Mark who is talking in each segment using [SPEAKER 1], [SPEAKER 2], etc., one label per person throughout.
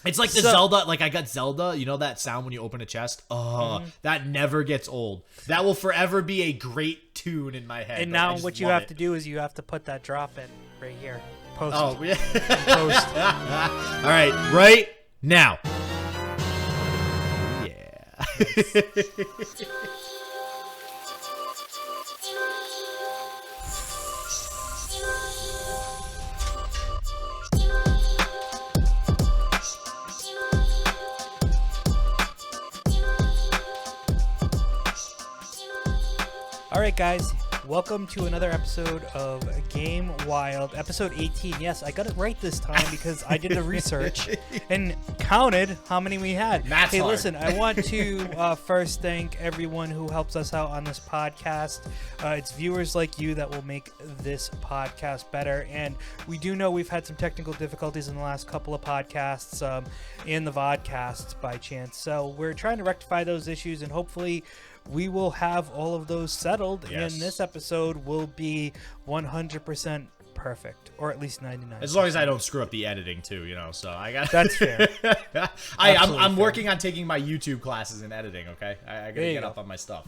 [SPEAKER 1] It's like the Zelda, like I got Zelda, you know that sound when you open a chest? That never gets old. That will forever be a great tune in my head.
[SPEAKER 2] And now what you have to do is you have to put that drop in right here. Post.
[SPEAKER 1] Oh, yeah.
[SPEAKER 2] Post.
[SPEAKER 1] All right, right now. Yeah.
[SPEAKER 2] All right, guys. Welcome to another episode of Game Wild, episode 18. Yes, I got it right this time because I did the research and counted how many we had.
[SPEAKER 1] Math's hard.
[SPEAKER 2] Listen, I want to first thank everyone who helps us out on this podcast. It's viewers like you that will make this podcast better. And we do know we've had some technical difficulties in the last couple of podcasts and the Vodcast by chance. So we're trying to rectify those issues, and hopefully we will have all of those settled,
[SPEAKER 1] yes.
[SPEAKER 2] And this episode will be 100% perfect, or at least 99%.
[SPEAKER 1] As long as I don't screw up the editing too, you know. So I got.
[SPEAKER 2] That's fair.
[SPEAKER 1] I'm working on taking my YouTube classes in editing. Okay, I gotta get up on my stuff.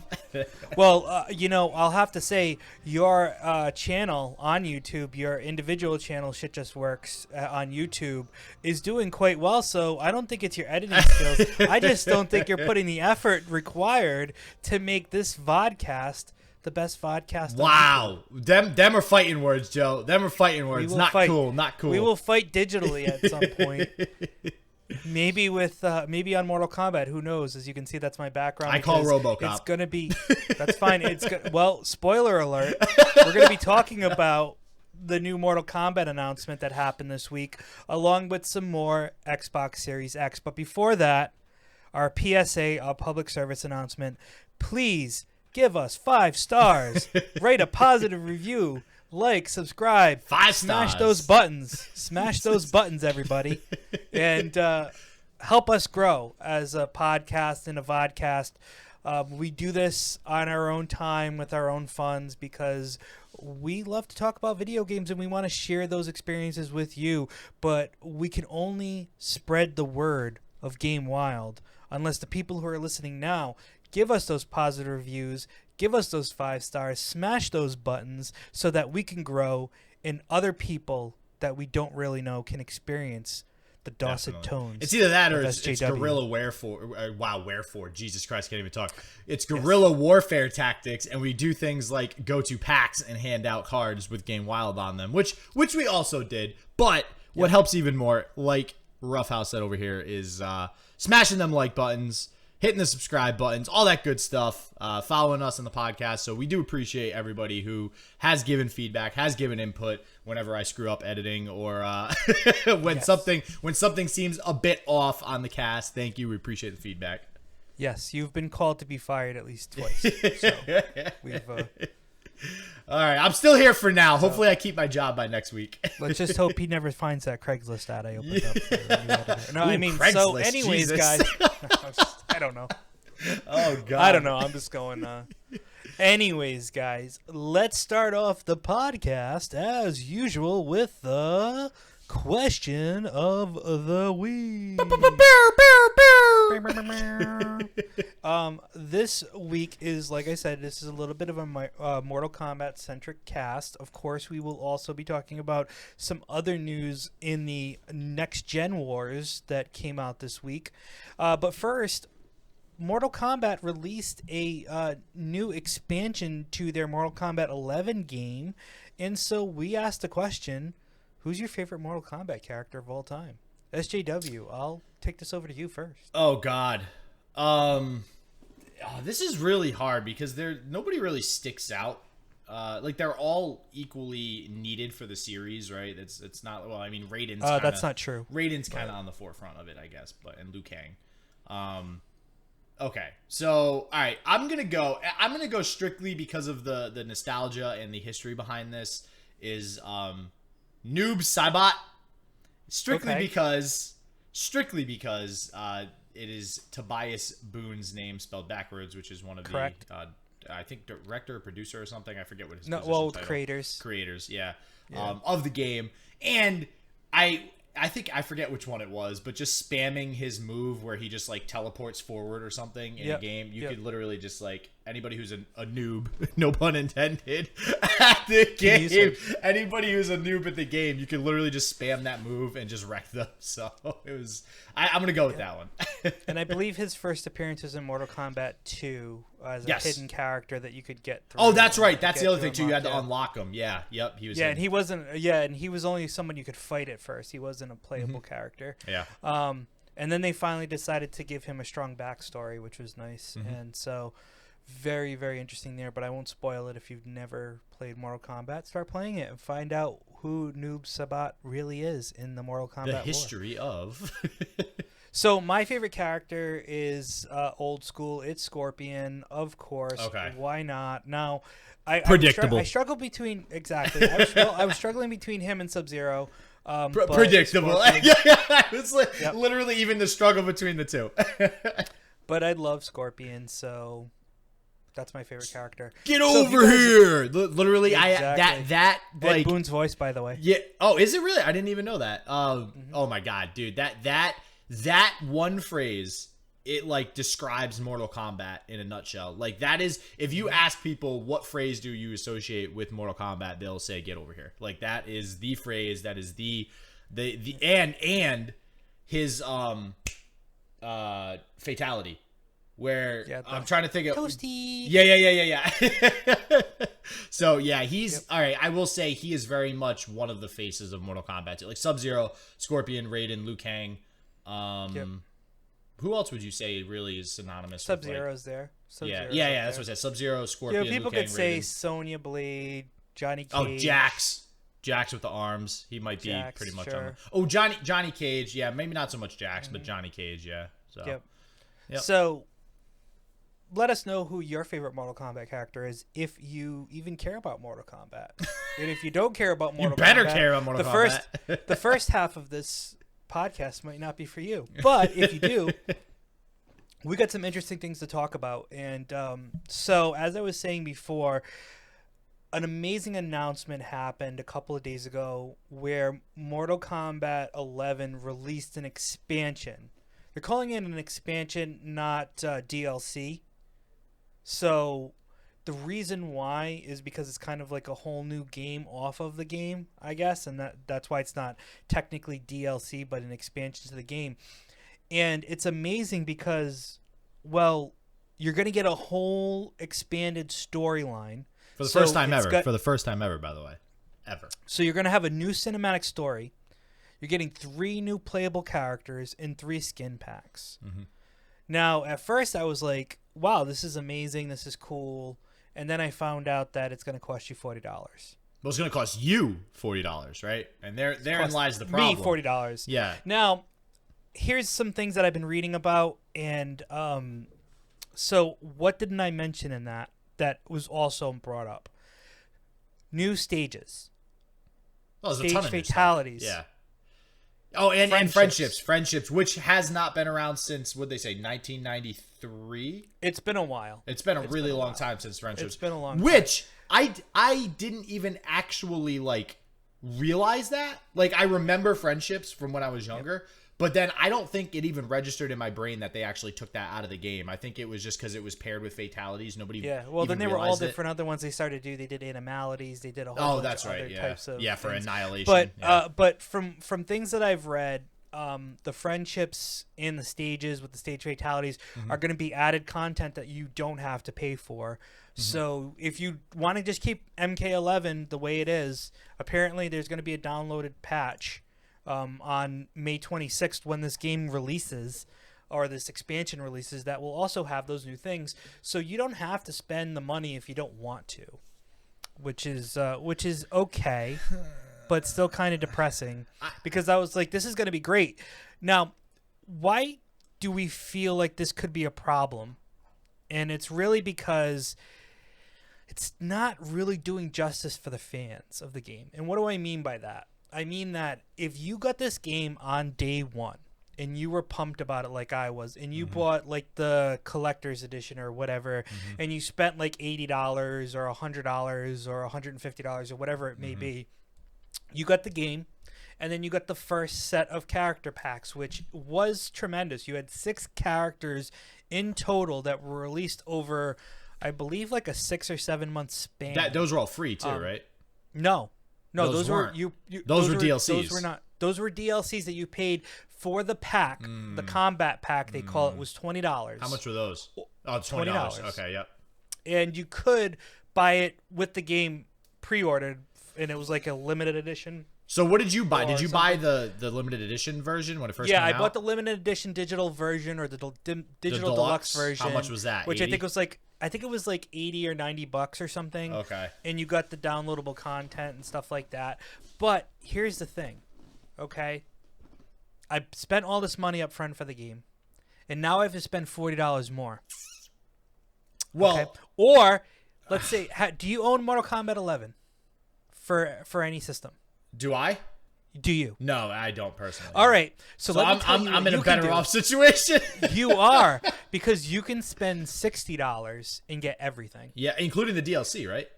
[SPEAKER 2] Well, I'll have to say your channel on YouTube, your individual channel, Shit Just Works on YouTube, is doing quite well. So I don't think it's your editing skills. I just don't think you're putting the effort required to make this vodcast the best vodcast.
[SPEAKER 1] Wow, them are fighting words, Joe. Them are fighting words. Not cool. Not cool.
[SPEAKER 2] We will fight digitally at some point. Maybe maybe on Mortal Kombat. Who knows? As you can see, that's my background.
[SPEAKER 1] I call RoboCop.
[SPEAKER 2] It's gonna be. That's fine. Well, spoiler alert. We're gonna be talking about the new Mortal Kombat announcement that happened this week, along with some more Xbox Series X. But before that, our PSA, our public service announcement. Please give us 5 stars. Rate a positive review. Like, subscribe.
[SPEAKER 1] 5
[SPEAKER 2] Smash
[SPEAKER 1] stars.
[SPEAKER 2] those buttons. Smash those buttons, everybody. And help us grow as a podcast and a vodcast. We do this on our own time with our own funds because we love to talk about video games and we want to share those experiences with you. But we can only spread the word of Game Wild unless the people who are listening now give us those positive reviews, give us those 5 stars, smash those buttons so that we can grow and other people that we don't really know can experience the Dawson tones.
[SPEAKER 1] It's either that or it's guerrilla warfare. Jesus Christ, can't even talk. It's guerrilla warfare tactics, and we do things like go to PAX and hand out cards with Game Wild on them, which we also did. But what helps even more, like Ruffhouse said over here, is smashing them like buttons, hitting the subscribe buttons, all that good stuff, following us on the podcast. So we do appreciate everybody who has given feedback, has given input whenever I screw up editing or when something seems a bit off on the cast. Thank you. We appreciate the feedback.
[SPEAKER 2] Yes, you've been called to be fired at least twice. So we've
[SPEAKER 1] all right, I'm still here for now. Hopefully I keep my job by next week.
[SPEAKER 2] Let's just hope he never finds that Craigslist ad I opened up for a new editor. No,
[SPEAKER 1] Ooh,
[SPEAKER 2] I mean,
[SPEAKER 1] Craigslist,
[SPEAKER 2] so anyways,
[SPEAKER 1] Jesus.
[SPEAKER 2] guys. I don't know.
[SPEAKER 1] Oh, God.
[SPEAKER 2] I don't know. I'm just going. Anyways, guys, let's start off the podcast as usual with the question of the week. This week is, like I said, this is a little bit of a Mortal Kombat centric cast. Of course, we will also be talking about some other news in the next gen wars that came out this week. But first, Mortal Kombat released a new expansion to their Mortal Kombat 11 game, and so we asked the question, who's your favorite Mortal Kombat character of all time? SJW, I'll take this over to you first.
[SPEAKER 1] Oh, God. This is really hard because nobody really sticks out. Like they're all equally needed for the series, right? It's not, well, I mean, Raiden's kinda,
[SPEAKER 2] that's not true.
[SPEAKER 1] Raiden's kind of on the forefront of it, I guess, and Liu Kang. Okay, so all right, I'm gonna go strictly because of the nostalgia and the history behind this. Is Noob Saibot strictly because it is Tobias Boone's name spelled backwards, which is one of the I think director or producer or something. I forget what his title.
[SPEAKER 2] Creators,
[SPEAKER 1] yeah. Of the game. And I I think I forget which one it was, but just spamming his move where he just like teleports forward or something in a game, you could literally just like anybody who's a noob, no pun intended, at the game. Anybody who's a noob at the game, you can literally just spam that move and just wreck them. So it was. I'm gonna go with that one.
[SPEAKER 2] And I believe his first appearance was in Mortal Kombat 2 as a hidden character that you could get through.
[SPEAKER 1] Oh, that's right. That's the other thing too. You had to unlock him. Yeah. Yep. He was.
[SPEAKER 2] Yeah, and he wasn't. Yeah, and he was only someone you could fight at first. He wasn't a playable character.
[SPEAKER 1] Yeah.
[SPEAKER 2] And then they finally decided to give him a strong backstory, which was nice. And so, very, very interesting there. But I won't spoil it if you've never played Mortal Kombat. Start playing it and find out who Noob Sabat really is in the Mortal Kombat
[SPEAKER 1] The history of.
[SPEAKER 2] So my favorite character is old school. It's Scorpion, of course.
[SPEAKER 1] Okay.
[SPEAKER 2] Why not? Now,
[SPEAKER 1] predictable.
[SPEAKER 2] I struggle between I was struggling between him and Sub-Zero.
[SPEAKER 1] Predictable. It's like literally even the struggle between the two.
[SPEAKER 2] But I love Scorpion, so that's my favorite character.
[SPEAKER 1] Get over here! Literally,
[SPEAKER 2] exactly.
[SPEAKER 1] that like
[SPEAKER 2] Ed Boon's voice, by the way.
[SPEAKER 1] Yeah. Oh, is it really? I didn't even know that. Oh my god, dude! That one phrase, it like describes Mortal Kombat in a nutshell. Like that is, if you ask people what phrase do you associate with Mortal Kombat, they'll say "Get over here." Like that is the phrase. That is the and his fatality, where I'm trying to think of
[SPEAKER 2] Toasty.
[SPEAKER 1] Yeah. So yeah, he's all right. I will say he is very much one of the faces of Mortal Kombat. Like Sub-Zero, Scorpion, Raiden, Liu Kang. Who else would you say really is synonymous?
[SPEAKER 2] Sub-Zero's there.
[SPEAKER 1] Yeah. That's what I said. Sub-Zero, Scorpion,
[SPEAKER 2] people
[SPEAKER 1] Liu Kang,
[SPEAKER 2] could say
[SPEAKER 1] Raiden.
[SPEAKER 2] Sonya Blade, Johnny Cage.
[SPEAKER 1] Oh, Jax with the arms. He might be pretty much on. Oh, Johnny Cage. Yeah, maybe not so much Jax, but Johnny Cage. Yeah. So.
[SPEAKER 2] Yep. So, let us know who your favorite Mortal Kombat character is, if you even care about Mortal Kombat. And if you don't care about Mortal Kombat,
[SPEAKER 1] you better care about Mortal Kombat.
[SPEAKER 2] The first half of this podcast might not be for you, but if you do, we got some interesting things to talk about. And so as I was saying before, an amazing announcement happened a couple of days ago where Mortal Kombat 11 released an expansion. They're calling it an expansion, not DLC. So the reason why is because it's kind of like a whole new game off of the game, I guess, and that's why it's not technically DLC, but an expansion to the game. And it's amazing because, well, you're going to get a whole expanded storyline.
[SPEAKER 1] For the first time ever. For the first time ever, by the way. Ever.
[SPEAKER 2] So you're going to have a new cinematic story. You're getting 3 new playable characters and 3 skin packs. Now, at first I was like, wow, this is amazing. This is cool. And then I found out that it's going to cost you $40.
[SPEAKER 1] Well, it's going to cost you $40, right? And therein lies the problem.
[SPEAKER 2] Me $40.
[SPEAKER 1] Yeah.
[SPEAKER 2] Now, here's some things that I've been reading about. And so what didn't I mention in that was also brought up? New stages.
[SPEAKER 1] Oh, there's a ton of
[SPEAKER 2] fatalities.
[SPEAKER 1] Yeah. Oh, and friendships, which has not been around since, what'd they say, 1993?
[SPEAKER 2] It's been a while.
[SPEAKER 1] It's been a really long time since friendships.
[SPEAKER 2] It's been a long time.
[SPEAKER 1] Which I didn't even actually like realize that. Like I remember friendships from when I was younger, but then I don't think it even registered in my brain that they actually took that out of the game. I think it was just because it was paired with fatalities. Nobody
[SPEAKER 2] then they were all different other ones they started to do. They did animalities. They did a whole bunch of other types of
[SPEAKER 1] for
[SPEAKER 2] things.
[SPEAKER 1] Annihilation.
[SPEAKER 2] But from things that I've read, the friendships and the stages with the stage fatalities are going to be added content that you don't have to pay for. So if you want to just keep MK11 the way it is, apparently there's going to be a downloaded patch on May 26th when this game releases, or this expansion releases, that will also have those new things. So you don't have to spend the money if you don't want to, which is okay, but still kind of depressing, because I was like, this is going to be great. Now, why do we feel like this could be a problem? And it's really because it's not really doing justice for the fans of the game. And what do I mean by that? I mean that if you got this game on day one and you were pumped about it like I was, and you bought like the collector's edition or whatever, and you spent like $80 or $100 or $150 or whatever it may be, you got the game, and then you got the first set of character packs, which was tremendous. You had 6 characters in total that were released over, I believe, like a 6 or 7 month span.
[SPEAKER 1] Those were all free too, right?
[SPEAKER 2] No, those were
[SPEAKER 1] those were DLCs.
[SPEAKER 2] Those were not. Those were DLCs that you paid for the pack, the combat pack. They call it, was $20.
[SPEAKER 1] How much were those? Oh, $20. Okay, yep.
[SPEAKER 2] And you could buy it with the game pre-ordered, and it was like a limited edition.
[SPEAKER 1] So what did you buy? Did you buy the limited edition version when it first came out?
[SPEAKER 2] Yeah, I bought the limited edition digital version, or the digital deluxe version.
[SPEAKER 1] How much was that?
[SPEAKER 2] Which
[SPEAKER 1] 80?
[SPEAKER 2] I think it was like $80 or $90 or something.
[SPEAKER 1] Okay.
[SPEAKER 2] And you got the downloadable content and stuff like that. But here's the thing, okay? I spent all this money up front for the game, and now I have to spend $40 more.
[SPEAKER 1] Well,
[SPEAKER 2] okay? Or let's say, do you own Mortal Kombat 11 for any system?
[SPEAKER 1] Do I?
[SPEAKER 2] Do you?
[SPEAKER 1] No, I don't personally.
[SPEAKER 2] All right, so
[SPEAKER 1] I'm in a better off situation.
[SPEAKER 2] You are, because you can spend $60 and get everything.
[SPEAKER 1] Yeah, including the DLC, right?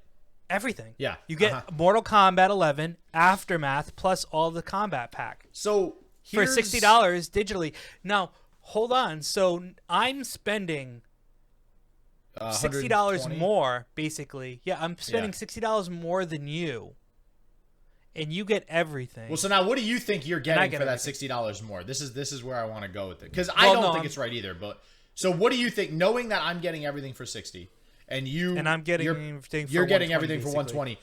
[SPEAKER 2] Everything.
[SPEAKER 1] Yeah.
[SPEAKER 2] You get Mortal Kombat 11, Aftermath, plus all the combat pack.
[SPEAKER 1] So
[SPEAKER 2] for $60 digitally. Now, hold on. So I'm spending $60 more, basically. Yeah, I'm spending $60 more than you. And you get everything.
[SPEAKER 1] Well, so now what do you think you're getting for that $60 more? This is where I want to go with it, because I don't think it's right either. But so what do you think? Knowing that I'm getting everything for $60, and I'm getting everything for $120.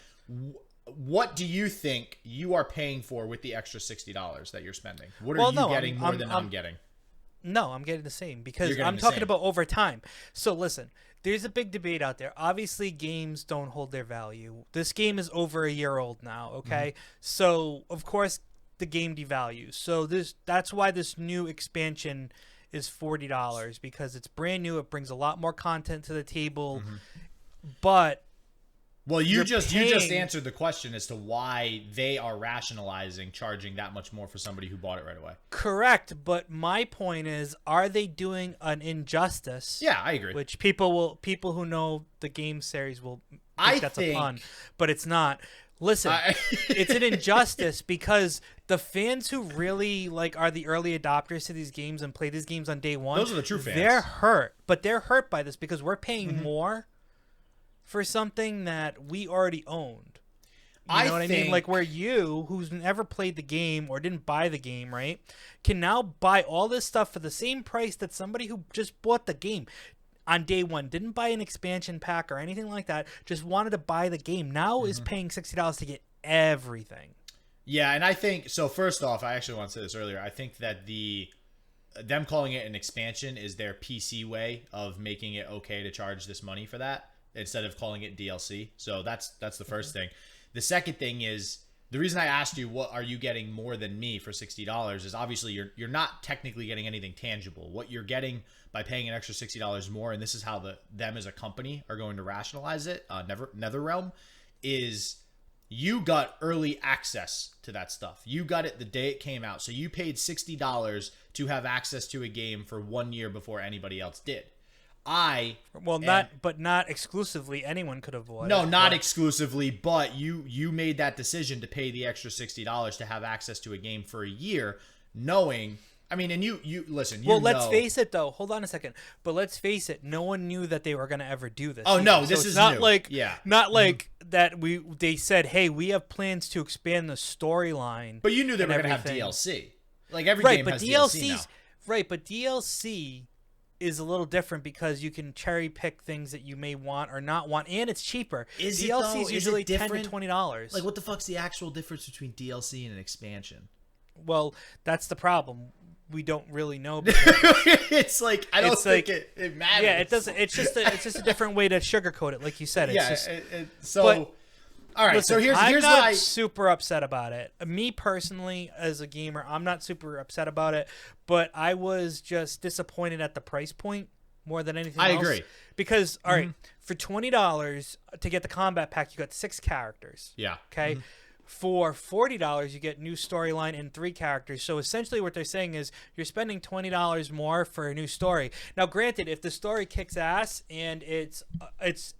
[SPEAKER 1] What do you think you are paying for with the extra $60 that you're spending? What are you getting more than I'm getting?
[SPEAKER 2] No, I'm getting the same, because I'm talking about over time. So listen, there's a big debate out there. Obviously, games don't hold their value. This game is over a year old now, okay? So, of course, the game devalues. So that's why this new expansion is $40, because it's brand new. It brings a lot more content to the table. But
[SPEAKER 1] well, you just answered the question as to why they are rationalizing charging that much more for somebody who bought it right away.
[SPEAKER 2] Correct, but my point is, are they doing an injustice?
[SPEAKER 1] Yeah, I agree.
[SPEAKER 2] Which people who know the game series will think that's a pun, but it's not. Listen, it's an injustice, because the fans who really are the early adopters to these games and play these games on day one,
[SPEAKER 1] those are the true fans.
[SPEAKER 2] They're hurt, but they're hurt by this because we're paying more for something that we already owned. You know what I mean? Like, where you, who's never played the game or didn't buy the game, right, can now buy all this stuff for the same price that somebody who just bought the game on day one, didn't buy an expansion pack or anything like that, just wanted to buy the game, now is paying $60 to get everything.
[SPEAKER 1] Yeah, and I think, so first off, I actually want to say this earlier, I think that them calling it an expansion is their PC way of making it okay to charge this money for that, instead of calling it DLC. So that's the first thing. The second thing is, the reason I asked you what are you getting more than me for $60 is obviously you're not technically getting anything tangible. What you're getting by paying an extra $60 more, and this is how them as a company are going to rationalize it, NetherRealm, is you got early access to that stuff. You got it the day it came out. So you paid $60 to have access to a game for 1 year before anybody else did.
[SPEAKER 2] Not exclusively. Anyone could have bought it.
[SPEAKER 1] No, not exclusively, but you made that decision to pay the extra $60 to have access to a game for a year, knowing. I mean, and you listen.
[SPEAKER 2] Let's face it, though. Hold on a second. But let's face it. No one knew that they were going to ever do this.
[SPEAKER 1] Oh no, this is
[SPEAKER 2] not
[SPEAKER 1] new.
[SPEAKER 2] Not like that. They said, "Hey, we have plans to expand the storyline."
[SPEAKER 1] But you knew they were going to have DLC. Like every game has DLC now.
[SPEAKER 2] Right, but DLC is a little different because you can cherry pick things that you may want or not want, and it's cheaper. DLC is usually $10 to $20.
[SPEAKER 1] Like, what the fuck's the actual difference between DLC and an expansion?
[SPEAKER 2] Well, that's the problem. We don't really know.
[SPEAKER 1] It's like I don't think it matters.
[SPEAKER 2] Yeah, it doesn't. It's just a different way to sugarcoat it, like you said. It's
[SPEAKER 1] all right.
[SPEAKER 2] Listen,
[SPEAKER 1] so here's
[SPEAKER 2] I'm
[SPEAKER 1] what
[SPEAKER 2] not super upset about it. Me personally, as a gamer, I'm not super upset about it. But I was just disappointed at the price point more than anything else.
[SPEAKER 1] I agree.
[SPEAKER 2] Because all right, for $20 to get the combat pack, you got 6 characters.
[SPEAKER 1] Yeah.
[SPEAKER 2] Okay. For $40, you get new storyline and 3 characters. So essentially what they're saying is you're spending $20 more for a new story. Now, granted, if the story kicks ass and it's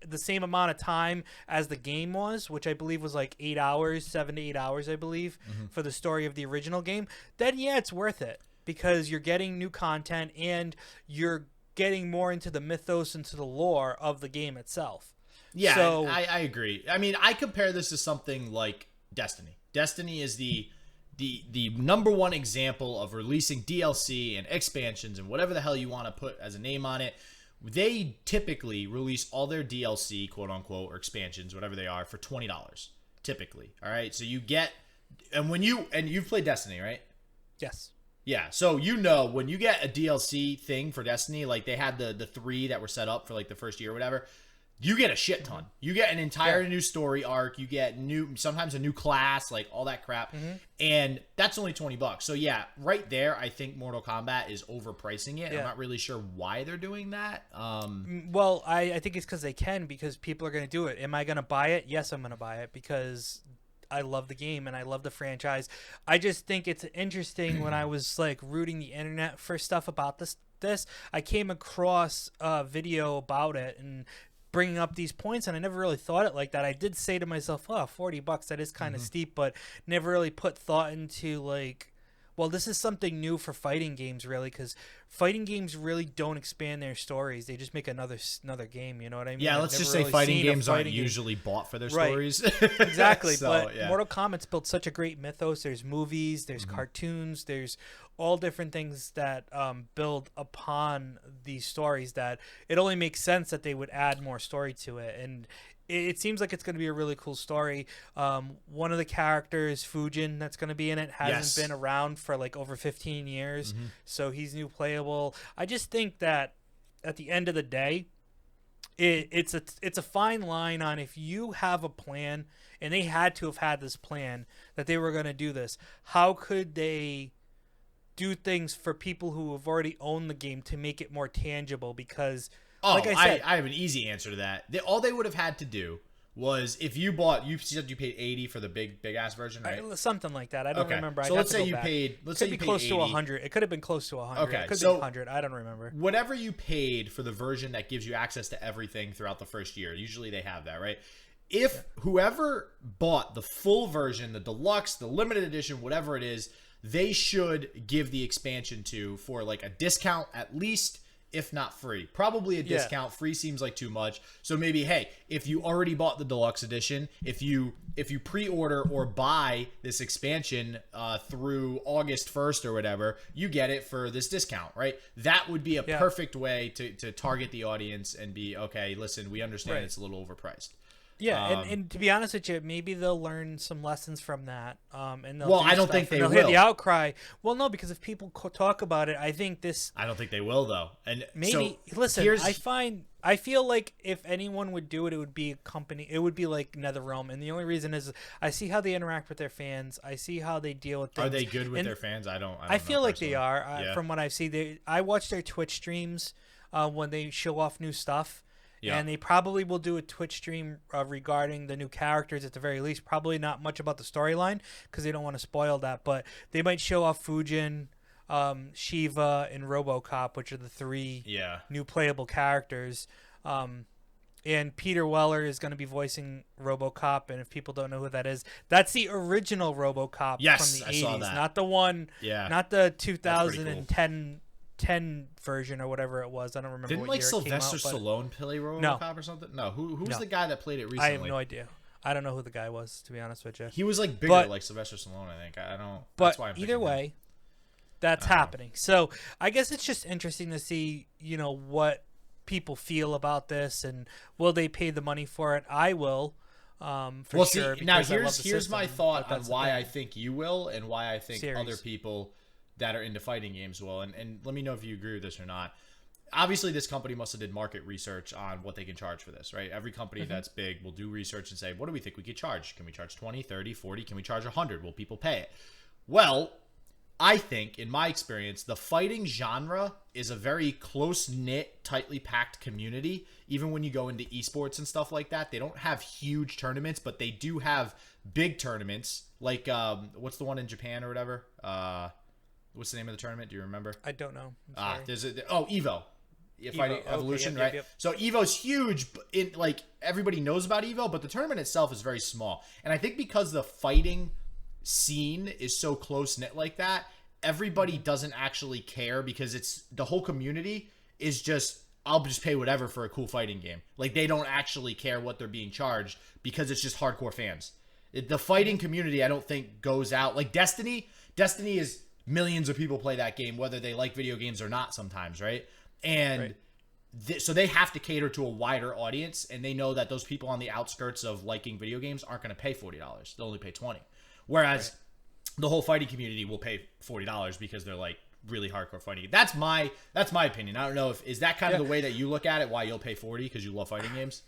[SPEAKER 2] the same amount of time as the game was, which I believe was like 8 hours, 7 to 8 hours, I believe, for the story of the original game, then yeah, it's worth it because you're getting new content and you're getting more into the mythos, into the lore of the game itself.
[SPEAKER 1] Yeah,
[SPEAKER 2] so,
[SPEAKER 1] I agree. I mean, I compare this to something like Destiny. Destiny is the number one example of releasing DLC and expansions and whatever the hell you want to put as a name on it. They typically release all their DLC, quote unquote, or expansions, whatever they are, for $20. Typically, all right. So you get, and you've played Destiny, right?
[SPEAKER 2] yes.
[SPEAKER 1] Yeah. So when you get a DLC thing for Destiny, like they had the 3 that were set up for like the first year or whatever. You get a shit ton. You get an entire new story arc. You get sometimes a new class, like all that crap. And that's only $20. So yeah, right there, I think Mortal Kombat is overpricing it. Yeah. I'm not really sure why they're doing that.
[SPEAKER 2] Well, I think it's because people are going to do it. Am I going to buy it? Yes, I'm going to buy it because I love the game and I love the franchise. I just think it's interesting when I was like rooting the internet for stuff about this. I came across a video about it and bringing up these points, and I never really thought it like that. I did say to myself, oh, $40, that is kind of steep, but never really put thought into like, well, this is something new for fighting games, really, because fighting games really don't expand their stories. They just make another game, you know what I mean?
[SPEAKER 1] Yeah, let's just say fighting games aren't usually bought for their stories.
[SPEAKER 2] Exactly, but Mortal Kombat's built such a great mythos. There's movies, there's cartoons, there's all different things that build upon these stories that it only makes sense that they would add more story to it. And it seems like it's going to be a really cool story. One of the characters, Fujin, that's going to be in it, hasn't been around for like over 15 years, so he's new playable. I just think that at the end of the day, it's a fine line on if you have a plan, and they had to have had this plan that they were going to do this. How could they do things for people who have already owned the game to make it more tangible? Because like I said,
[SPEAKER 1] I have an easy answer to that. All they would have had to do was if you said you paid $80 for the big ass version, right?
[SPEAKER 2] Something like that. I don't remember.
[SPEAKER 1] So let's say you paid
[SPEAKER 2] close to 100. It could have been close to 100.
[SPEAKER 1] Okay,
[SPEAKER 2] it could be 100. I don't remember.
[SPEAKER 1] Whatever you paid for the version that gives you access to everything throughout the first year, usually they have that, right? If whoever bought the full version, the deluxe, the limited edition, whatever it is, they should give the expansion to for like a discount at least, if not free. Probably a discount. Free seems like too much. So maybe, hey, if you already bought the deluxe edition, if you pre-order or buy this expansion through August 1st or whatever, you get it for this discount, right? That would be a perfect way to target the audience and be, okay, listen, we understand it's a little overpriced.
[SPEAKER 2] Yeah, and to be honest with you, maybe they'll learn some lessons from that. And
[SPEAKER 1] I don't think
[SPEAKER 2] they'll hear the outcry. Well, no, because if people talk about it, I think this.
[SPEAKER 1] I don't think they will though. And
[SPEAKER 2] maybe listen. I feel like if anyone would do it, it would be a company. It would be like NetherRealm, and the only reason is I see how they interact with their fans. I see how they deal with things.
[SPEAKER 1] Are they good with their fans?
[SPEAKER 2] I feel like they are. From what I see, I watch their Twitch streams when they show off new stuff. Yeah. And they probably will do a Twitch stream regarding the new characters at the very least. Probably not much about the storyline because they don't want to spoil that. But they might show off Fujin, Shiva, and RoboCop, which are the 3 new playable characters. And Peter Weller is going to be voicing RoboCop. And if people don't know who that is, that's the original RoboCop from the 80s. I saw that. Not the one, not the 2010 version or whatever it was. I don't remember.
[SPEAKER 1] Didn't
[SPEAKER 2] what year
[SPEAKER 1] Sylvester
[SPEAKER 2] it came out,
[SPEAKER 1] Stallone play RoboCop or something? No. Who's the guy that played it recently?
[SPEAKER 2] I have no idea. I don't know who the guy was, to be honest with you.
[SPEAKER 1] He was like bigger, like Sylvester Stallone, I think. I don't.
[SPEAKER 2] But
[SPEAKER 1] that's why I'm
[SPEAKER 2] either way, that's happening. So I guess it's just interesting to see, what people feel about this and will they pay the money for it? I will. For sure.
[SPEAKER 1] Now here's my thought on why I think you will and why I think other people that are into fighting games will, and let me know if you agree with this or not. Obviously, this company must have did market research on what they can charge for this, right? Every company that's big will do research and say, what do we think we could charge? Can we charge 20, 30, 40? Can we charge 100? Will people pay it? Well, I think, in my experience, the fighting genre is a very close-knit, tightly packed community. Even when you go into esports and stuff like that, they don't have huge tournaments, but they do have big tournaments like what's the one in Japan or whatever? What's the name of the tournament? Do you remember?
[SPEAKER 2] I don't know. I'm sorry.
[SPEAKER 1] Evo. Fighting Evolution, right?
[SPEAKER 2] Yep.
[SPEAKER 1] So Evo's huge. Everybody knows about Evo, but the tournament itself is very small. And I think because the fighting scene is so close knit like that, everybody doesn't actually care because it's the whole community is just, I'll just pay whatever for a cool fighting game. Like they don't actually care what they're being charged because it's just hardcore fans. The fighting community, I don't think goes out like Destiny. Destiny is millions of people play that game, whether they like video games or not sometimes, right? And so they have to cater to a wider audience, and they know that those people on the outskirts of liking video games aren't going to pay $40. They'll only pay $20. Whereas the whole fighting community will pay $40 because they're like really hardcore fighting. That's my opinion. I don't know if is that kind of the way that you look at it. Why you'll pay $40 because you love fighting games.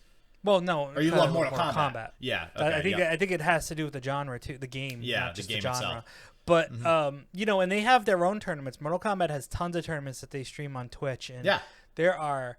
[SPEAKER 2] Well, no,
[SPEAKER 1] or you love Mortal Kombat. Yeah,
[SPEAKER 2] okay, I think it has to do with the genre too, the game.
[SPEAKER 1] Yeah,
[SPEAKER 2] not just
[SPEAKER 1] the game
[SPEAKER 2] genre.
[SPEAKER 1] itself.
[SPEAKER 2] But and they have their own tournaments. Mortal Kombat has tons of tournaments that they stream on Twitch, and there are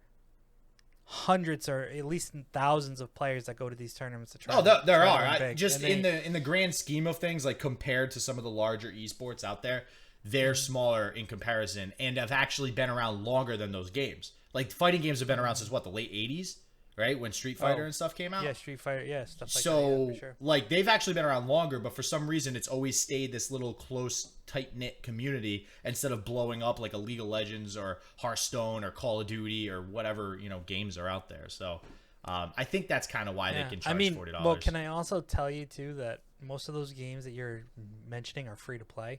[SPEAKER 2] hundreds or at least thousands of players that go to these tournaments to try.
[SPEAKER 1] Oh, there are. Just in the grand scheme of things, like compared to some of the larger esports out there, they're smaller in comparison and have actually been around longer than those games. Like fighting games have been around since the late 80s. Right, when Street Fighter and stuff came out.
[SPEAKER 2] Yeah, Street Fighter, stuff like that.
[SPEAKER 1] So,
[SPEAKER 2] for sure.
[SPEAKER 1] like, they've actually been around longer, but for some reason, it's always stayed this little close, tight-knit community instead of blowing up like a League of Legends or Hearthstone or Call of Duty or whatever games are out there. So, I think that's kind of why they can charge $40.
[SPEAKER 2] Well, can I also tell you too that most of those games that you're mentioning are free to play?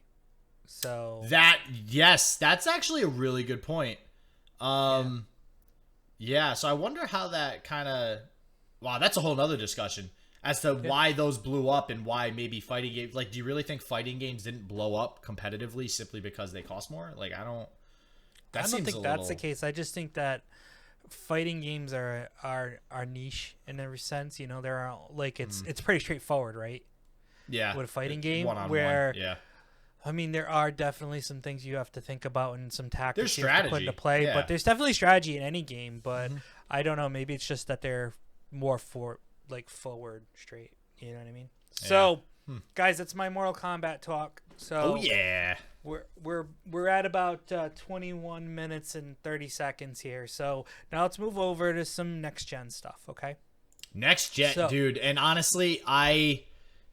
[SPEAKER 2] So
[SPEAKER 1] that's actually a really good point. Yeah, so I wonder how that kind of... Wow, that's a whole other discussion as to why those blew up and why maybe fighting games... Like, do you really think fighting games didn't blow up competitively simply because they cost more? Like, I don't think
[SPEAKER 2] that's the case. I just think that fighting games are niche in every sense. There are like it's pretty straightforward, right?
[SPEAKER 1] Yeah.
[SPEAKER 2] With a fighting game
[SPEAKER 1] one-on-one.
[SPEAKER 2] where...
[SPEAKER 1] Yeah.
[SPEAKER 2] I mean, there are definitely some things you have to think about and some tactics
[SPEAKER 1] you
[SPEAKER 2] have to put into play.
[SPEAKER 1] Yeah.
[SPEAKER 2] But there's definitely strategy in any game. But I don't know. Maybe it's just that they're more forward straight. You know what I mean? Yeah. So, guys, that's my Mortal Kombat talk. So we're at about 21 minutes and 30 seconds here. So now let's move over to some next gen stuff. Okay.
[SPEAKER 1] Next gen, dude. And honestly,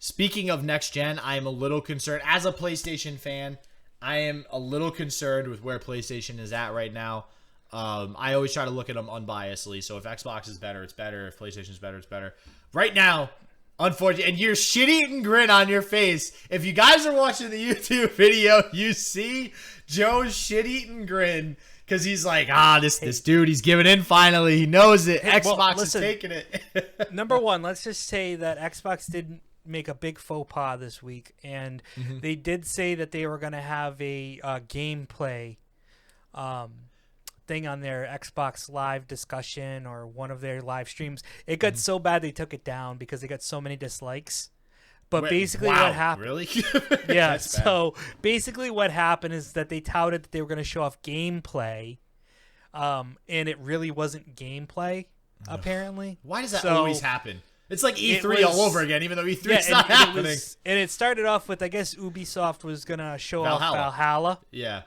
[SPEAKER 1] Speaking of next gen, I am a little concerned. As a PlayStation fan, I am a little concerned with where PlayStation is at right now. I always try to look at them unbiasedly. So if Xbox is better, it's better. If PlayStation is better, it's better. Right now, unfortunately, and your shit-eating grin on your face. If you guys are watching the YouTube video, you see Joe's shit-eating grin because he's like, this dude, he's giving in finally. He knows it. Xbox is taking it.
[SPEAKER 2] Number one, let's just say that Xbox didn't make a big faux pas this week, and they did say that they were going to have a gameplay thing on their Xbox Live discussion or one of their live streams. It got so bad they took it down because they got so many dislikes. But basically what happened...
[SPEAKER 1] Really?
[SPEAKER 2] Yeah, so basically what happened is that they touted that they were going to show off gameplay, and it really wasn't gameplay, apparently.
[SPEAKER 1] Why does that always happen? It's like E3 all over again, even though E3's not happening.
[SPEAKER 2] It started off with, I guess, Ubisoft was going to show off Valhalla.
[SPEAKER 1] Yeah.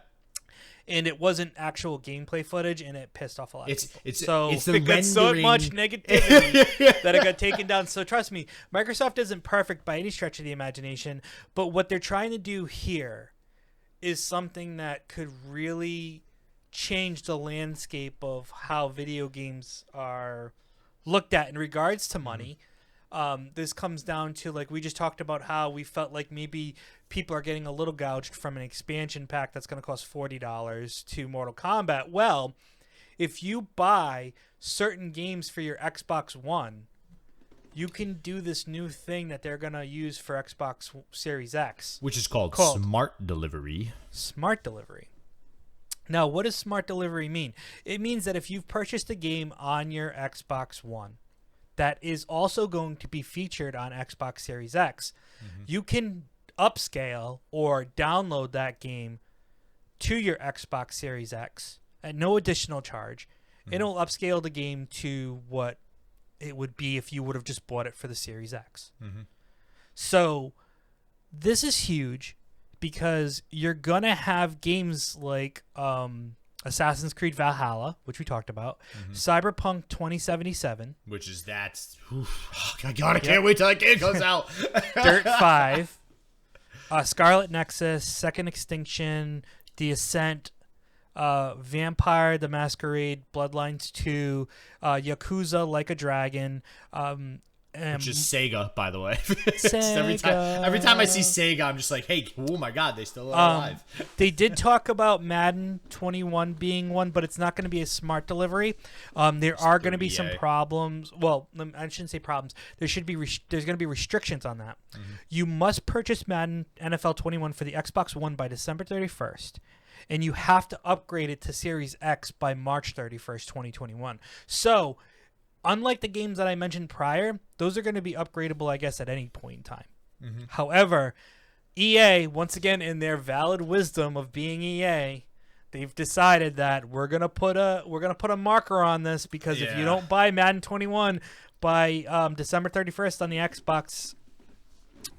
[SPEAKER 2] And it wasn't actual gameplay footage, and it pissed off a lot of people.
[SPEAKER 1] It's
[SPEAKER 2] it got so much negativity that it got taken down. So trust me, Microsoft isn't perfect by any stretch of the imagination, but what they're trying to do here is something that could really change the landscape of how video games are looked at in regards to money. This comes down to, like we just talked about, how we felt like maybe people are getting a little gouged from an expansion pack that's going to cost $40 to Mortal Kombat. Well, if you buy certain games for your Xbox One, you can do this new thing that they're going to use for Xbox Series X.
[SPEAKER 1] Which is called Smart Delivery.
[SPEAKER 2] Smart Delivery. Now, what does Smart Delivery mean? It means that if you've purchased a game on your Xbox One that is also going to be featured on Xbox Series X, you can upscale or download that game to your Xbox Series X at no additional charge. It'll upscale the game to what it would be if you would have just bought it for the Series X. So this is huge because you're going to have games like Assassin's Creed Valhalla, which we talked about, Cyberpunk 2077,
[SPEAKER 1] which is I can't wait till that game comes out.
[SPEAKER 2] Dirt 5, Scarlet Nexus, Second Extinction, The Ascent, Vampire the Masquerade, Bloodlines 2, Yakuza Like a Dragon,
[SPEAKER 1] which is Sega, by the way.
[SPEAKER 2] Sega.
[SPEAKER 1] Every time I see Sega, I'm just like, hey, oh my god, they still are alive.
[SPEAKER 2] They did talk about Madden 21 being one, but it's not going to be a smart delivery. There are going to be some problems. Well, I shouldn't say problems. There's going to be restrictions on that. You must purchase Madden NFL 21 for the Xbox One by December 31st. And you have to upgrade it to Series X by March 31st, 2021. So, unlike the games that I mentioned prior, those are going to be upgradable, I guess, at any point in time. However, EA, once again, in their valid wisdom of being EA, they've decided that we're gonna put a marker on this because if you don't buy Madden 21 by December 31st on the Xbox,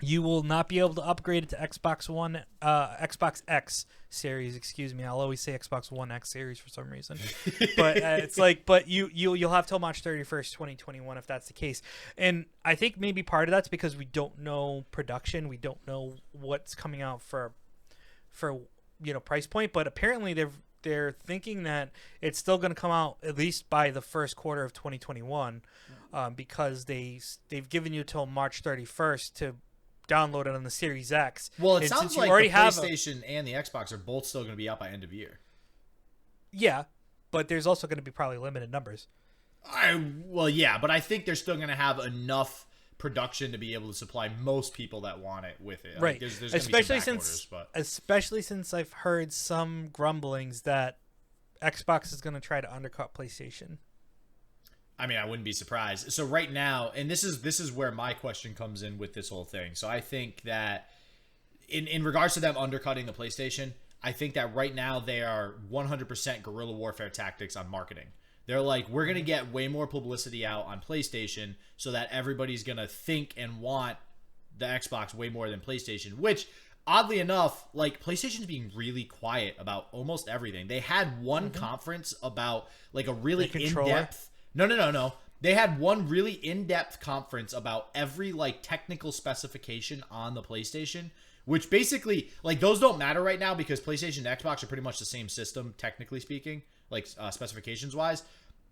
[SPEAKER 2] you will not be able to upgrade it to Xbox One, Xbox X series. Excuse me, I'll always say Xbox One X series for some reason, but it's like, but you'll have till March 31st, 2021, if that's the case. And I think maybe part of that's because we don't know production, we don't know what's coming out for price point, but apparently they're thinking that it's still going to come out at least by the first quarter of 2021, because they've given you till March 31st to download it on the Series X.
[SPEAKER 1] Well, it sounds like the PlayStation and the Xbox are both still going to be out by end of year.
[SPEAKER 2] Yeah, but there's also going to be probably limited numbers.
[SPEAKER 1] But I think they're still going to have enough production to be able to supply most people that want it with it.
[SPEAKER 2] Right.
[SPEAKER 1] There's
[SPEAKER 2] especially since I've heard some grumblings that Xbox is going to try to undercut PlayStation.
[SPEAKER 1] I mean, I wouldn't be surprised. So right now, and this is where my question comes in with this whole thing. So I think that in regards to them undercutting the PlayStation, I think that right now they are 100% guerrilla warfare tactics on marketing. They're like, we're going to get way more publicity out on PlayStation so that everybody's going to think and want the Xbox way more than PlayStation, which oddly enough, like, PlayStation's being really quiet about almost everything. They had one conference about like a really in-depth... No. They had one really in-depth conference about every like technical specification on the PlayStation, which basically, like, those don't matter right now because PlayStation and Xbox are pretty much the same system, technically speaking, like specifications wise.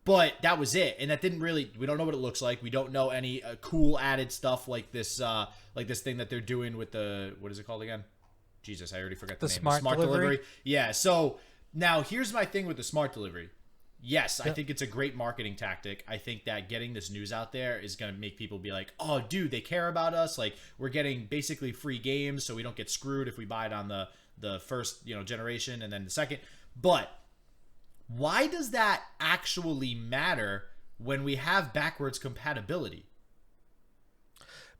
[SPEAKER 1] But that was it, and that didn't really. We don't know what it looks like. We don't know any cool added stuff like this thing that they're doing with the, what is it called again? Jesus, I already forgot the name.
[SPEAKER 2] Smart delivery.
[SPEAKER 1] Yeah. So now here's my thing with the smart delivery. Yes, I think it's a great marketing tactic. I think that getting this news out there is going to make people be like, oh, dude, they care about us. Like, we're getting basically free games, so we don't get screwed if we buy it on the first generation and then the second. But why does that actually matter when we have backwards compatibility?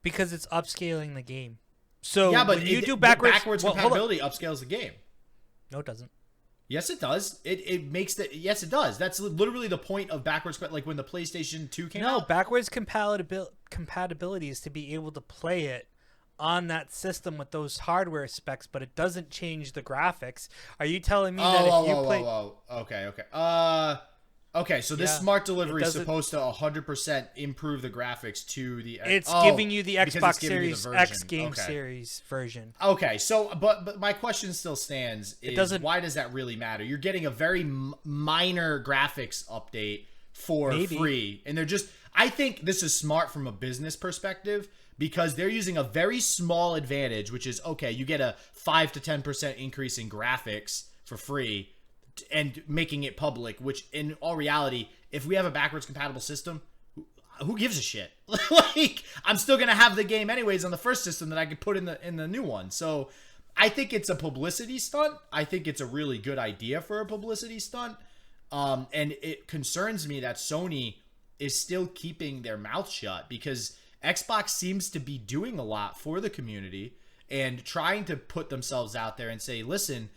[SPEAKER 2] Because it's upscaling the game. So
[SPEAKER 1] yeah, but
[SPEAKER 2] when you do backwards
[SPEAKER 1] compatibility upscales the game.
[SPEAKER 2] No, it doesn't.
[SPEAKER 1] Yes, it does. It makes the... Yes, it does. That's literally the point of backwards... Like when the PlayStation 2 came out.
[SPEAKER 2] No, backwards compatibility is to be able to play it on that system with those hardware specs, but it doesn't change the graphics. Are you telling me that if you play...
[SPEAKER 1] Okay, so this smart delivery is supposed to 100% improve the graphics to the...
[SPEAKER 2] It's giving you the Xbox Series X Game Series version.
[SPEAKER 1] Okay, so, but my question still stands is, why does that really matter? You're getting a very minor graphics update for free, and they're just... I think this is smart from a business perspective, because they're using a very small advantage, which is, okay, you get a 5 to 10% increase in graphics for free, and making it public, which in all reality, if we have a backwards compatible system, who gives a shit? Like, I'm still going to have the game anyways on the first system that I could put in the new one. So I think it's a publicity stunt. I think it's a really good idea for a publicity stunt. And it concerns me that Sony is still keeping their mouth shut, because Xbox seems to be doing a lot for the community and trying to put themselves out there and say, listen,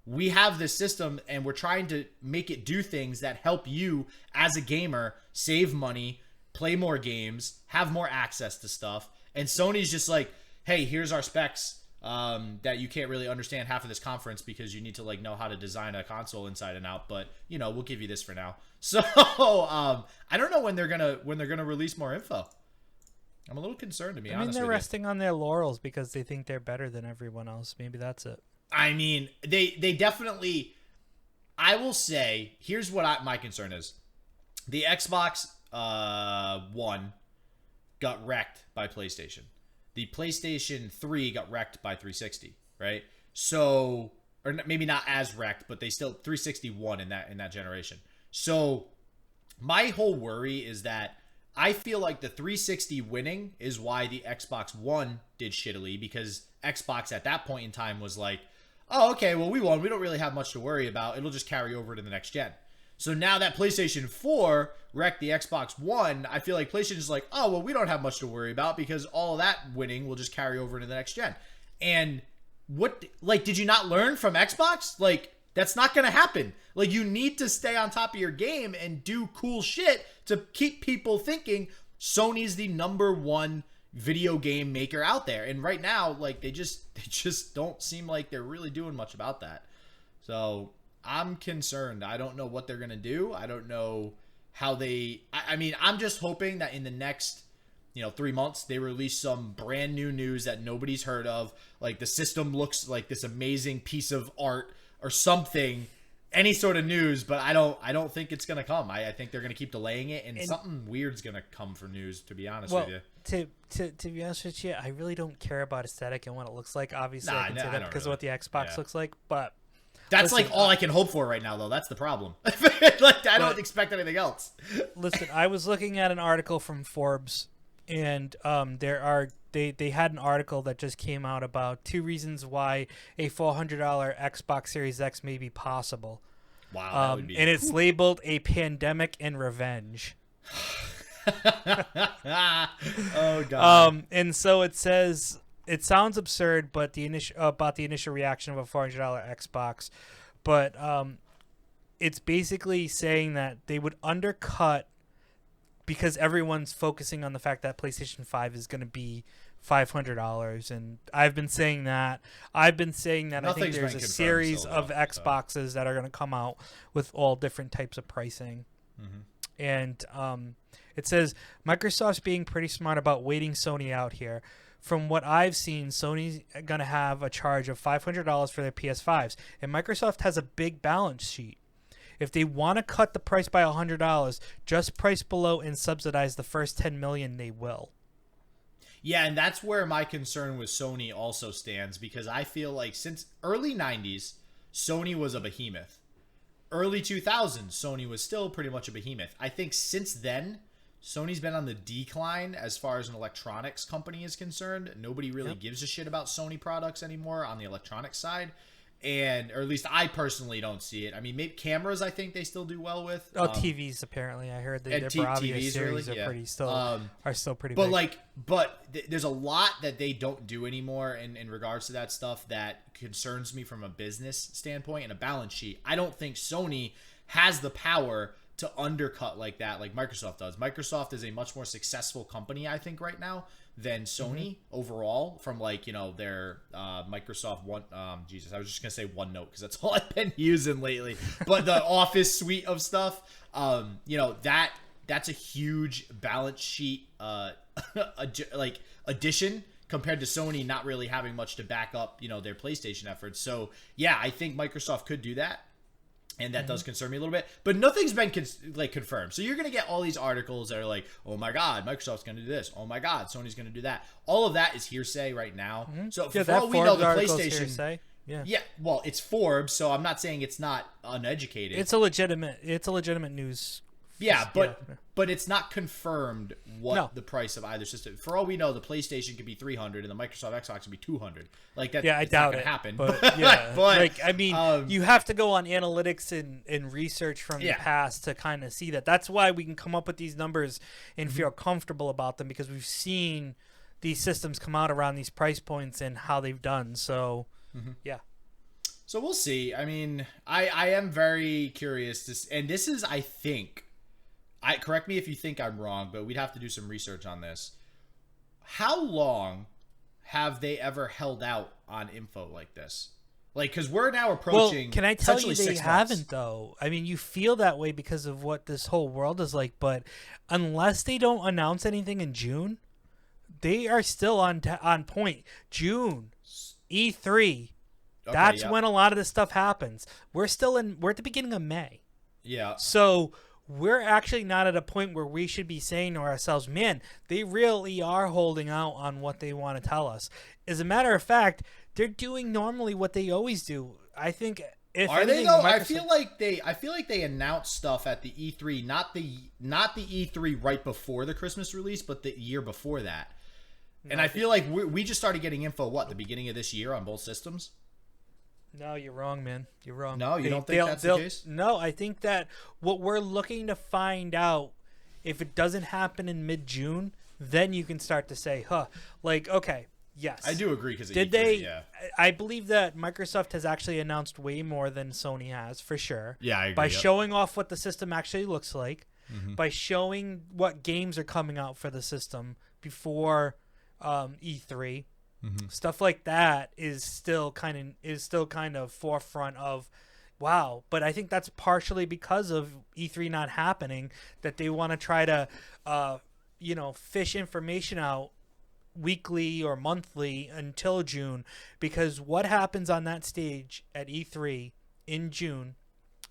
[SPEAKER 1] we have this system and we're trying to make it do things that help you as a gamer save money, play more games, have more access to stuff. And Sony's just like, hey, here's our specs that you can't really understand half of this conference because you need to like know how to design a console inside and out, but you know, we'll give you this for now. So I don't know when they're gonna release more info. I'm a little concerned, to be honest.
[SPEAKER 2] They're resting on their laurels because they think they're better than everyone else. Maybe that's it.
[SPEAKER 1] I mean, they definitely. I will say, here's what my concern is: the Xbox One got wrecked by PlayStation. The PlayStation 3 got wrecked by 360, right? So, or maybe not as wrecked, but they still 360 won in that generation. So, my whole worry is that I feel like the 360 winning is why the Xbox One did shittily, because Xbox at that point in time was like, oh, okay, well, we won. We don't really have much to worry about. It'll just carry over to the next gen. So now that PlayStation 4 wrecked the Xbox One, I feel like PlayStation's like, oh, well, we don't have much to worry about because all of that winning will just carry over into the next gen. And what, like, did you not learn from Xbox? Like, that's not going to happen. Like, you need to stay on top of your game and do cool shit to keep people thinking Sony's the #1 video game maker out there. And right now, like, they just don't seem like they're really doing much about that. So I'm concerned. I don't know what they're going to do. I don't know how they... I mean, I'm just hoping that in the next, 3 months, they release some brand new news that nobody's heard of. Like, the system looks like this amazing piece of art or something. Any sort of news, but I don't think it's going to come. I think they're going to keep delaying it, and something weird's going to come for news, to be honest with you.
[SPEAKER 2] To be honest with you, I really don't care about aesthetic and what it looks like. Obviously, I can say that because of what the Xbox looks like, but...
[SPEAKER 1] That's like all I can hope for right now, though. That's the problem. Like, I don't expect anything else.
[SPEAKER 2] Listen, I was looking at an article from Forbes, and they had an article that just came out about 2 reasons why a $400 Xbox Series X may be possible.
[SPEAKER 1] Wow, that would be...
[SPEAKER 2] and it's labeled a pandemic and revenge.
[SPEAKER 1] Oh God.
[SPEAKER 2] And so it says. It sounds absurd, but the initial reaction of a $400 Xbox, but it's basically saying that they would undercut because everyone's focusing on the fact that PlayStation 5 is going to be $500, and I've been saying that. I think there's a series of Xboxes that are going to come out with all different types of pricing, and it says Microsoft's being pretty smart about waiting Sony out here. From what I've seen, Sony's going to have a charge of $500 for their PS5s. And Microsoft has a big balance sheet. If they want to cut the price by $100, just price below and subsidize the first $10 million, they will.
[SPEAKER 1] Yeah, and that's where my concern with Sony also stands, because I feel like since early 90s, Sony was a behemoth. Early 2000s, Sony was still pretty much a behemoth. I think since then... Sony's been on the decline as far as an electronics company is concerned. Nobody really gives a shit about Sony products anymore on the electronics side. Or at least I personally don't see it. I mean, maybe cameras I think they still do well with.
[SPEAKER 2] TVs apparently. I heard their Bravia series really, are still pretty big.
[SPEAKER 1] But there's a lot that they don't do anymore in regards to that stuff that concerns me from a business standpoint and a balance sheet. I don't think Sony has the power to undercut like that, like Microsoft does. Microsoft is a much more successful company, I think, right now than Sony overall. From their Microsoft One. Jesus, I was just gonna say OneNote because that's all I've been using lately. But the Office suite of stuff, that's a huge balance sheet addition compared to Sony not really having much to back up their PlayStation efforts. So yeah, I think Microsoft could do that. And that does concern me a little bit. But nothing's been confirmed. So you're going to get all these articles that are like, oh my God, Microsoft's going to do this. Oh my God, Sony's going to do that. All of that is hearsay right now. So for all we know, the PlayStation... Hearsay. Yeah, well, it's Forbes, so I'm not saying it's not uneducated.
[SPEAKER 2] It's a legitimate news.
[SPEAKER 1] Yeah, but it's not confirmed what the price of either system. For all we know, the PlayStation could be $300 and the Microsoft Xbox could be $200. Like that,
[SPEAKER 2] I doubt it.
[SPEAKER 1] Happen.
[SPEAKER 2] But you have to go on analytics and research from the past to kind of see that. That's why we can come up with these numbers and feel comfortable about them, because we've seen these systems come out around these price points and how they've done. So, yeah.
[SPEAKER 1] So we'll see. I mean, I am very curious and this is, I think. Correct me if you think I'm wrong, but we'd have to do some research on this. How long have they ever held out on info like this? Like, because we're now approaching.
[SPEAKER 2] Well, can I tell you
[SPEAKER 1] essentially
[SPEAKER 2] they
[SPEAKER 1] 6
[SPEAKER 2] haven't
[SPEAKER 1] months.
[SPEAKER 2] though? I mean, you feel that way because of what this whole world is like, but unless they don't announce anything in June, they are still on point. June, E3.
[SPEAKER 1] Okay,
[SPEAKER 2] That's
[SPEAKER 1] yeah.
[SPEAKER 2] when a lot of this stuff happens. We're at the beginning of May.
[SPEAKER 1] Yeah.
[SPEAKER 2] So we're actually not at a point where we should be saying to ourselves, man, they really are holding out on what they want to tell us. As a matter of fact, they're doing normally what they always do. I think if
[SPEAKER 1] Are they
[SPEAKER 2] anything,
[SPEAKER 1] though?
[SPEAKER 2] Microsoft-
[SPEAKER 1] I feel like they announced stuff at the E3, not the E3 right before the Christmas release, but the year before that. And I feel like we just started getting info the beginning of this year on both systems.
[SPEAKER 2] No, you're wrong, man. You're wrong.
[SPEAKER 1] No, you don't think that's the case?
[SPEAKER 2] No, I think that what we're looking to find out, if it doesn't happen in mid-June, then you can start to say, huh, like, okay, yes.
[SPEAKER 1] I do agree because
[SPEAKER 2] Did they? Yeah. I believe that Microsoft has actually announced way more than Sony has, for sure.
[SPEAKER 1] Yeah, I agree.
[SPEAKER 2] By showing off what the system actually looks like, by showing what games are coming out for the system before E3. Stuff like that is still kind of forefront of wow, but I think that's partially because of E3 not happening, that they want to try to fish information out weekly or monthly until June, because what happens on that stage at E3 in June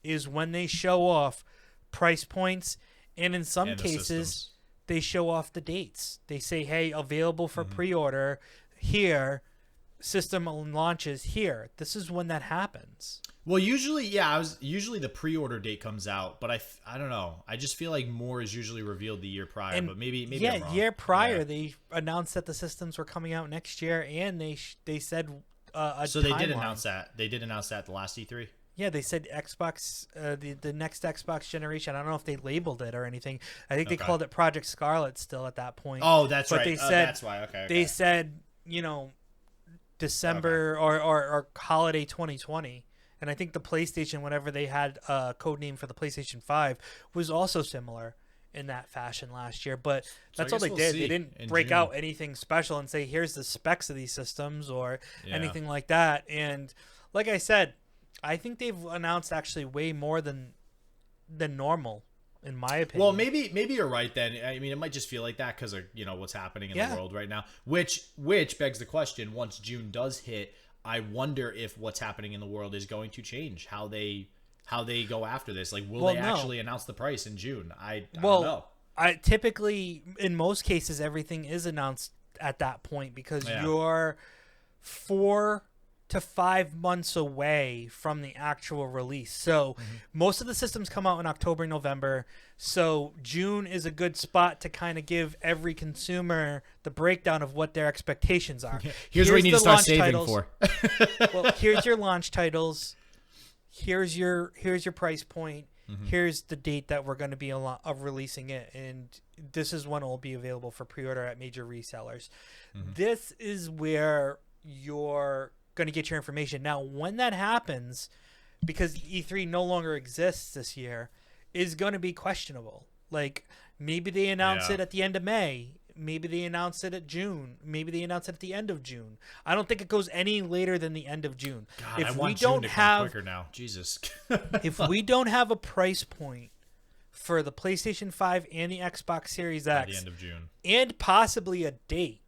[SPEAKER 2] is when they show off price points, and in some cases they show off the dates. They say, hey, available for pre-order here, system launches here. This is when that happens.
[SPEAKER 1] Well, usually the pre-order date comes out, but I don't know. I just feel like more is usually revealed the year prior, but maybe I'm wrong.
[SPEAKER 2] Year prior they announced that the systems were coming out next year, and they said
[SPEAKER 1] so they did announce that. They did announce that at the last E3.
[SPEAKER 2] Yeah, they said Xbox, the next Xbox generation. I don't know if they labeled it or anything. I think they called it Project Scarlet still at that point.
[SPEAKER 1] Oh, that's right.
[SPEAKER 2] They said,
[SPEAKER 1] that's why. Okay.
[SPEAKER 2] They said, December or holiday 2020. And I think the PlayStation, whenever they had a code name for the PlayStation 5, was also similar in that fashion last year. But that's all they did. They didn't break out anything special and say, here's the specs of these systems or anything like that. And like I said, I think they've announced actually way more than normal, in my opinion.
[SPEAKER 1] Well, maybe you're right then. I mean, it might just feel like that because of what's happening in the world right now. Which begs the question: once June does hit, I wonder if what's happening in the world is going to change how they go after this. Like, will they actually announce the price in June? I don't know.
[SPEAKER 2] Typically, in most cases, everything is announced at that point because you're 4 to 5 months away from the actual release. So most of the systems come out in October, November. So June is a good spot to kind of give every consumer the breakdown of what their expectations are.
[SPEAKER 1] Here's what you need to start saving for.
[SPEAKER 2] Well, here's your launch titles. Here's your price point. Here's the date that we're going to be releasing it, and this is when it will be available for pre-order at major resellers. This is where you're going to get your information. Now, when that happens, because E3 no longer exists this year, is going to be questionable. Like, maybe they announce it at the end of May. Maybe they announce it at June. Maybe they announce it at the end of June. I don't think it goes any later than the end of June.
[SPEAKER 1] God, I want June to come quicker now. Jesus.
[SPEAKER 2] If we don't have a price point for the PlayStation 5 and the Xbox Series X
[SPEAKER 1] at the end of June,
[SPEAKER 2] and possibly a date,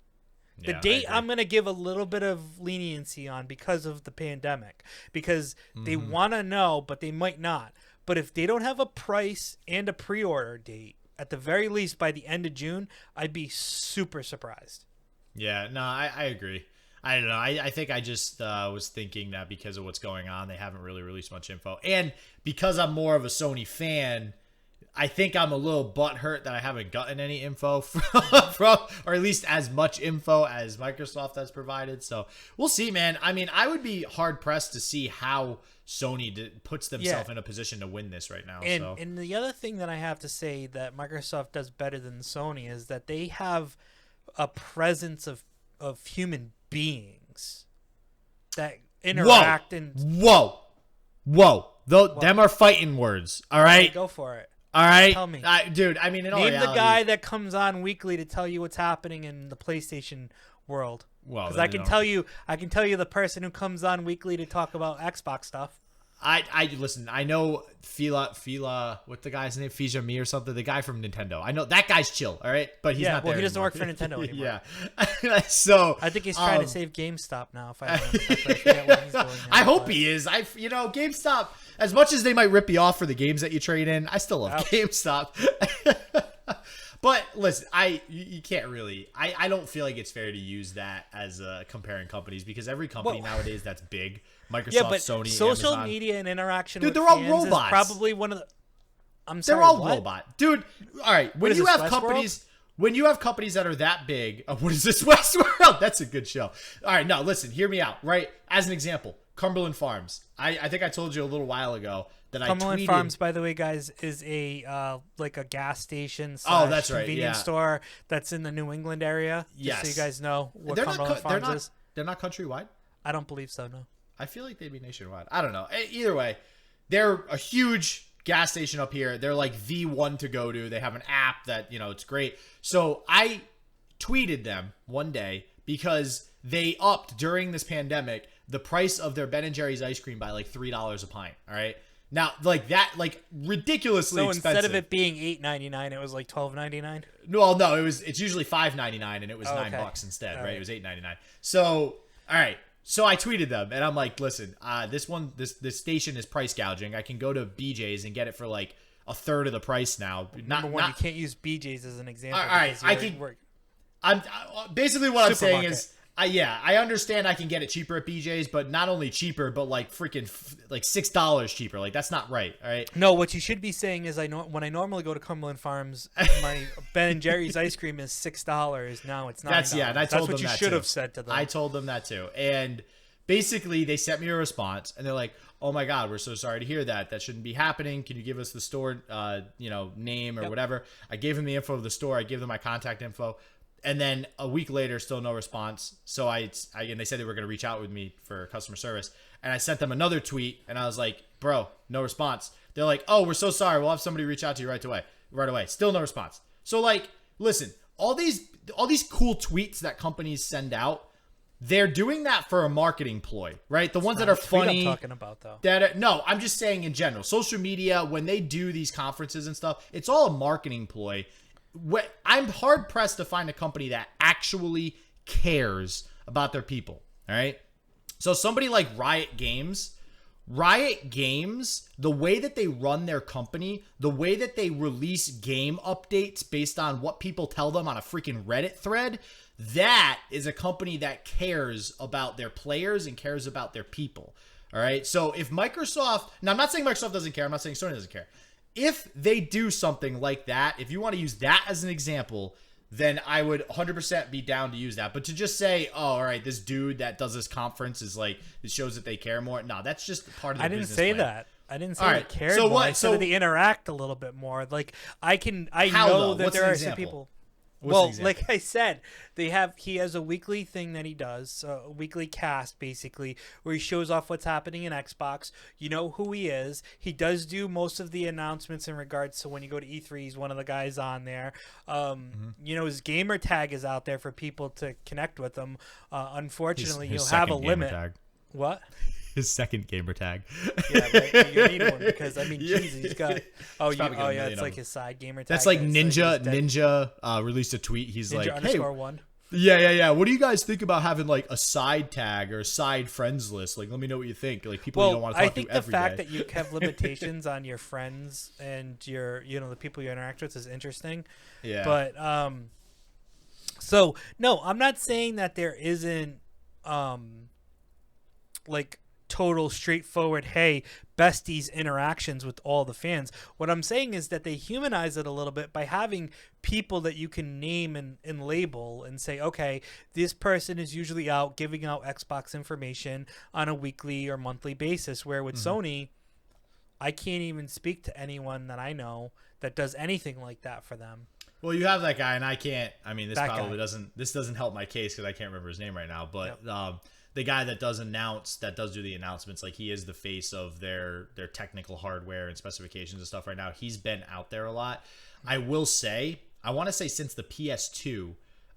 [SPEAKER 2] the date I'm going to give a little bit of leniency on because of the pandemic, because they want to know, but they might not. But if they don't have a price and a pre-order date, at the very least by the end of June, I'd be super surprised.
[SPEAKER 1] Yeah, no, I agree. I don't know. I think I just was thinking that because of what's going on, they haven't really released much info. And because I'm more of a Sony fan, I think I'm a little butthurt that I haven't gotten any info from, or at least as much info as Microsoft has provided. So we'll see, man. I mean, I would be hard pressed to see how Sony puts themselves in a position to win this right now.
[SPEAKER 2] And the other thing that I have to say that Microsoft does better than Sony is that they have a presence of human beings that interact.
[SPEAKER 1] Them are fighting words. All right,
[SPEAKER 2] okay, go for it.
[SPEAKER 1] All right,
[SPEAKER 2] tell me,
[SPEAKER 1] dude. I mean, in all
[SPEAKER 2] name
[SPEAKER 1] reality,
[SPEAKER 2] the guy that comes on weekly to tell you what's happening in the PlayStation world.
[SPEAKER 1] Well,
[SPEAKER 2] because I can tell you the person who comes on weekly to talk about Xbox stuff.
[SPEAKER 1] I listen. I know Fila. What's the guy's name? Fija Me or something. The guy from Nintendo. I know that guy's chill. All right, but he's not there.
[SPEAKER 2] Well, he doesn't
[SPEAKER 1] anymore.
[SPEAKER 2] work for Nintendo anymore.
[SPEAKER 1] Yeah. So
[SPEAKER 2] I think he's trying to save GameStop now. If I forget what he's doing now,
[SPEAKER 1] I hope he is. GameStop. As much as they might rip you off for the games that you trade in, I still love GameStop. But listen, you can't really. I don't feel like it's fair to use that as comparing companies because every company nowadays that's big, Microsoft, Sony,
[SPEAKER 2] social
[SPEAKER 1] Amazon,
[SPEAKER 2] media and interaction.
[SPEAKER 1] Dude,
[SPEAKER 2] with
[SPEAKER 1] they're all
[SPEAKER 2] fans
[SPEAKER 1] robots.
[SPEAKER 2] Is probably one of the. I'm sorry.
[SPEAKER 1] They're all
[SPEAKER 2] what?
[SPEAKER 1] robot, dude. All right, when you have companies. When you have companies that are that big, what is this, Westworld? That's a good show. All right, no, listen, hear me out, right? As an example, Cumberland Farms. I think I told you a little while ago that
[SPEAKER 2] Cumberland
[SPEAKER 1] I tweeted.
[SPEAKER 2] Farms, by the way, guys, is a like a gas station /
[SPEAKER 1] that's right,
[SPEAKER 2] convenience store that's in the New England area. Just so you guys know what Cumberland Farms is.
[SPEAKER 1] They're not countrywide?
[SPEAKER 2] I don't believe so, no.
[SPEAKER 1] I feel like they'd be nationwide. I don't know. Either way, they're a huge gas station up here. They're like the one to go to. They have an app that, it's great. So I tweeted them one day because they upped during this pandemic the price of their Ben & Jerry's ice cream by like $3 a pint. All right. Now, like that, like ridiculously expensive. So
[SPEAKER 2] instead of it being $8.99, it was like $12.99?
[SPEAKER 1] No, it's usually $5.99 and it was $9 instead, right? It was $8.99. So, all right. So I tweeted them and I'm like, listen, this station is price gouging. I can go to BJ's and get it for like a third of the price now.
[SPEAKER 2] Number one, you can't use BJ's as an example.
[SPEAKER 1] All right, I'm basically what I'm saying is, I understand I can get it cheaper at BJ's, but not only cheaper, but like freaking like $6 cheaper. Like that's not right. All right.
[SPEAKER 2] No, what you should be saying is when I normally go to Cumberland Farms, my Ben & Jerry's ice cream is $6. Now it's $9.
[SPEAKER 1] And I told them
[SPEAKER 2] what you should have said to them.
[SPEAKER 1] I told them that too, and basically they sent me a response, and they're like, "Oh my God, we're so sorry to hear that. That shouldn't be happening. Can you give us the store, name or whatever?" I gave them the info of the store. I gave them my contact info. And then a week later, still no response. So and they said they were going to reach out with me for customer service. And I sent them another tweet, and I was like, "Bro, no response." They're like, "Oh, we're so sorry. We'll have somebody reach out to you right away." Still no response. So like, listen, all these cool tweets that companies send out, they're doing that for a marketing ploy, right? The ones that are funny.
[SPEAKER 2] I'm talking about though.
[SPEAKER 1] No, I'm just saying in general, social media, when they do these conferences and stuff, it's all a marketing ploy. I'm hard pressed to find a company that actually cares about their people. All right. So somebody like Riot Games, the way that they run their company, the way that they release game updates based on what people tell them on a freaking Reddit thread, that is a company that cares about their players and cares about their people. All right. So if Microsoft, now I'm not saying Microsoft doesn't care. I'm not saying Sony doesn't care. If they do something like that, if you want to use that as an example, then I would 100% be down to use that. But to just say, "Oh, all right, this dude that does this conference is like, it shows that they care more." No, that's just part of the business plan.
[SPEAKER 2] I didn't say they cared more. I said they interact a little bit more. Like I know that there are some people. Like I said, he has a weekly thing that he does, a weekly cast basically, where he shows off what's happening in Xbox. You know who he is. He does do most of the announcements in regards to when you go to E3, he's one of the guys on there. His gamer tag is out there for people to connect with him. Unfortunately, you'll have a limit. Tag. What?
[SPEAKER 1] His second gamer tag.
[SPEAKER 2] Yeah, right. You need one because Jesus, he's got. It's like his side gamer tag.
[SPEAKER 1] That's like Ninja released a tweet. He's
[SPEAKER 2] Ninja
[SPEAKER 1] like, "Hey,
[SPEAKER 2] _1.
[SPEAKER 1] Yeah. What do you guys think about having like a side tag or a side friends list? Like, let me know what you think. Like people you don't want to talk to every day." I think the fact
[SPEAKER 2] that you have limitations on your friends and your, the people you interact with is interesting.
[SPEAKER 1] Yeah.
[SPEAKER 2] But so no, I'm not saying that there isn't like total straightforward, hey, besties interactions with all the fans. What I'm saying is that they humanize it a little bit by having people that you can name and label and say, okay, this person is usually out giving out Xbox information on a weekly or monthly basis, where with Sony, I can't even speak to anyone that I know that does anything like that for them.
[SPEAKER 1] Well, you have that guy, and I can't. I mean, this doesn't help my case because I can't remember his name right now, but the guy that does do the announcements, like he is the face of their technical hardware and specifications and stuff right now. He's been out there a lot. I will say, I want to say since the PS2,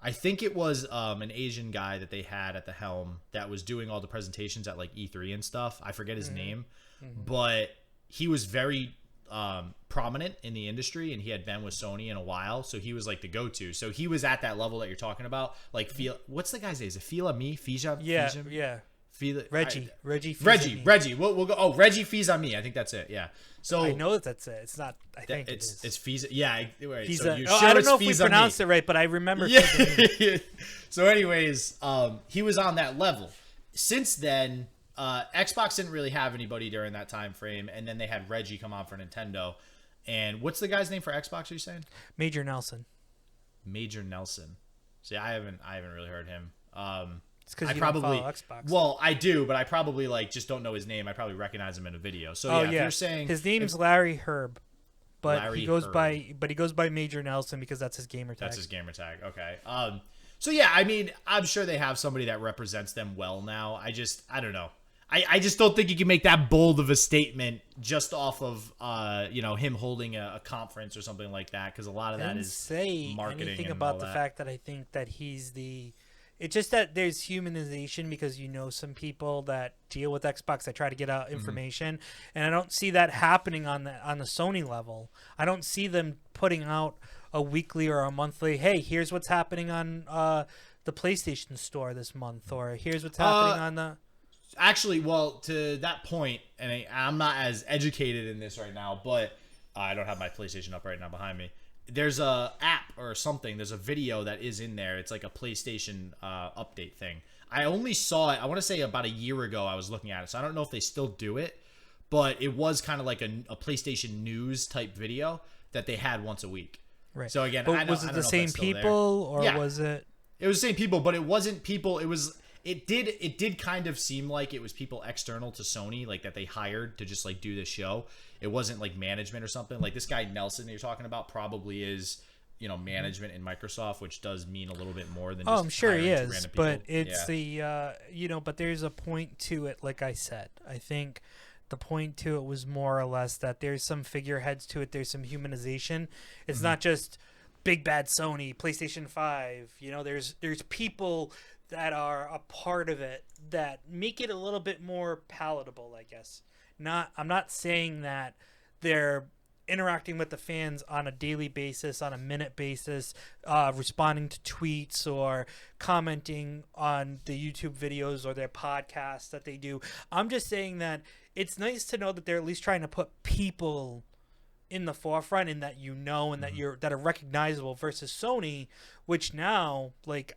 [SPEAKER 1] I think it was an Asian guy that they had at the helm that was doing all the presentations at like E3 and stuff. I forget his name, but he was very prominent in the industry, and he had been with Sony in a while, so he was like the go-to. So he was at that level that you're talking about. Like, what's the guy's name? Is it Fila Me? Fija?
[SPEAKER 2] Yeah,
[SPEAKER 1] Fija?
[SPEAKER 2] yeah.
[SPEAKER 1] Reggie.
[SPEAKER 2] Reggie.
[SPEAKER 1] We'll go. Oh, Reggie Fils-Aimé. I think that's it. Yeah. So
[SPEAKER 2] I know that's it. It's not. I think
[SPEAKER 1] it's Fils. Yeah. Right.
[SPEAKER 2] Fils-
[SPEAKER 1] so you're
[SPEAKER 2] I don't know if we pronounced it right, but I remember.
[SPEAKER 1] Yeah. So, anyways, he was on that level. Since then, Xbox didn't really have anybody during that time frame, and then they had Reggie come on for Nintendo. And what's the guy's name for Xbox? Are you saying?
[SPEAKER 2] Major Nelson.
[SPEAKER 1] Major Nelson. See, I haven't really heard him.
[SPEAKER 2] It's because you
[SPEAKER 1] probably
[SPEAKER 2] don't follow Xbox.
[SPEAKER 1] Well, I do, but I probably like just don't know his name. I probably recognize him in a video. So if you're saying
[SPEAKER 2] his name's Larry Herb, but
[SPEAKER 1] Larry
[SPEAKER 2] he goes
[SPEAKER 1] Herb.
[SPEAKER 2] he goes by Major Nelson because that's his gamer tag.
[SPEAKER 1] That's his gamer tag. Okay. So yeah, I mean, I'm sure they have somebody that represents them well now. I don't know. I just don't think you can make that bold of a statement just off of him holding a conference or something like that, because a lot of that is
[SPEAKER 2] say
[SPEAKER 1] marketing.
[SPEAKER 2] Anything
[SPEAKER 1] and
[SPEAKER 2] about
[SPEAKER 1] all
[SPEAKER 2] the
[SPEAKER 1] that.
[SPEAKER 2] fact that I think that he's the. It's just that there's humanization, because some people that deal with Xbox that try to get out information, and I don't see that happening on the Sony level. I don't see them putting out a weekly or a monthly. Hey, here's what's happening on the PlayStation Store this month, or here's what's happening on the.
[SPEAKER 1] Actually, well, to that point, and I'm not as educated in this right now, but I don't have my PlayStation up right now behind me. There's a app or something. There's a video that is in there. It's like a PlayStation update thing. I only saw it, I want to say about a year ago I was looking at it, so I don't know if they still do it, but it was kind of like a PlayStation news type video that they had once a week.
[SPEAKER 2] Right.
[SPEAKER 1] So again,
[SPEAKER 2] but was it the same people, or was it?
[SPEAKER 1] It was the same people, but it wasn't people. It did kind of seem like it was people external to Sony, like that they hired to just like do this show. It wasn't like management or something. Like this guy Nelson that you're talking about probably is, management in Microsoft, which does mean a little bit more than.
[SPEAKER 2] I'm sure he is,
[SPEAKER 1] random
[SPEAKER 2] but
[SPEAKER 1] people.
[SPEAKER 2] it's but there's a point to it. Like I said, I think the point to it was more or less that there's some figureheads to it. There's some humanization. It's not just big bad Sony, PlayStation 5. There's people that are a part of it that make it a little bit more palatable, I guess. I'm not saying that they're interacting with the fans on a daily basis, on a minute basis, responding to tweets or commenting on the YouTube videos or their podcasts that they do. I'm just saying that it's nice to know that they're at least trying to put people in the forefront, and that and that are recognizable, versus Sony, which now like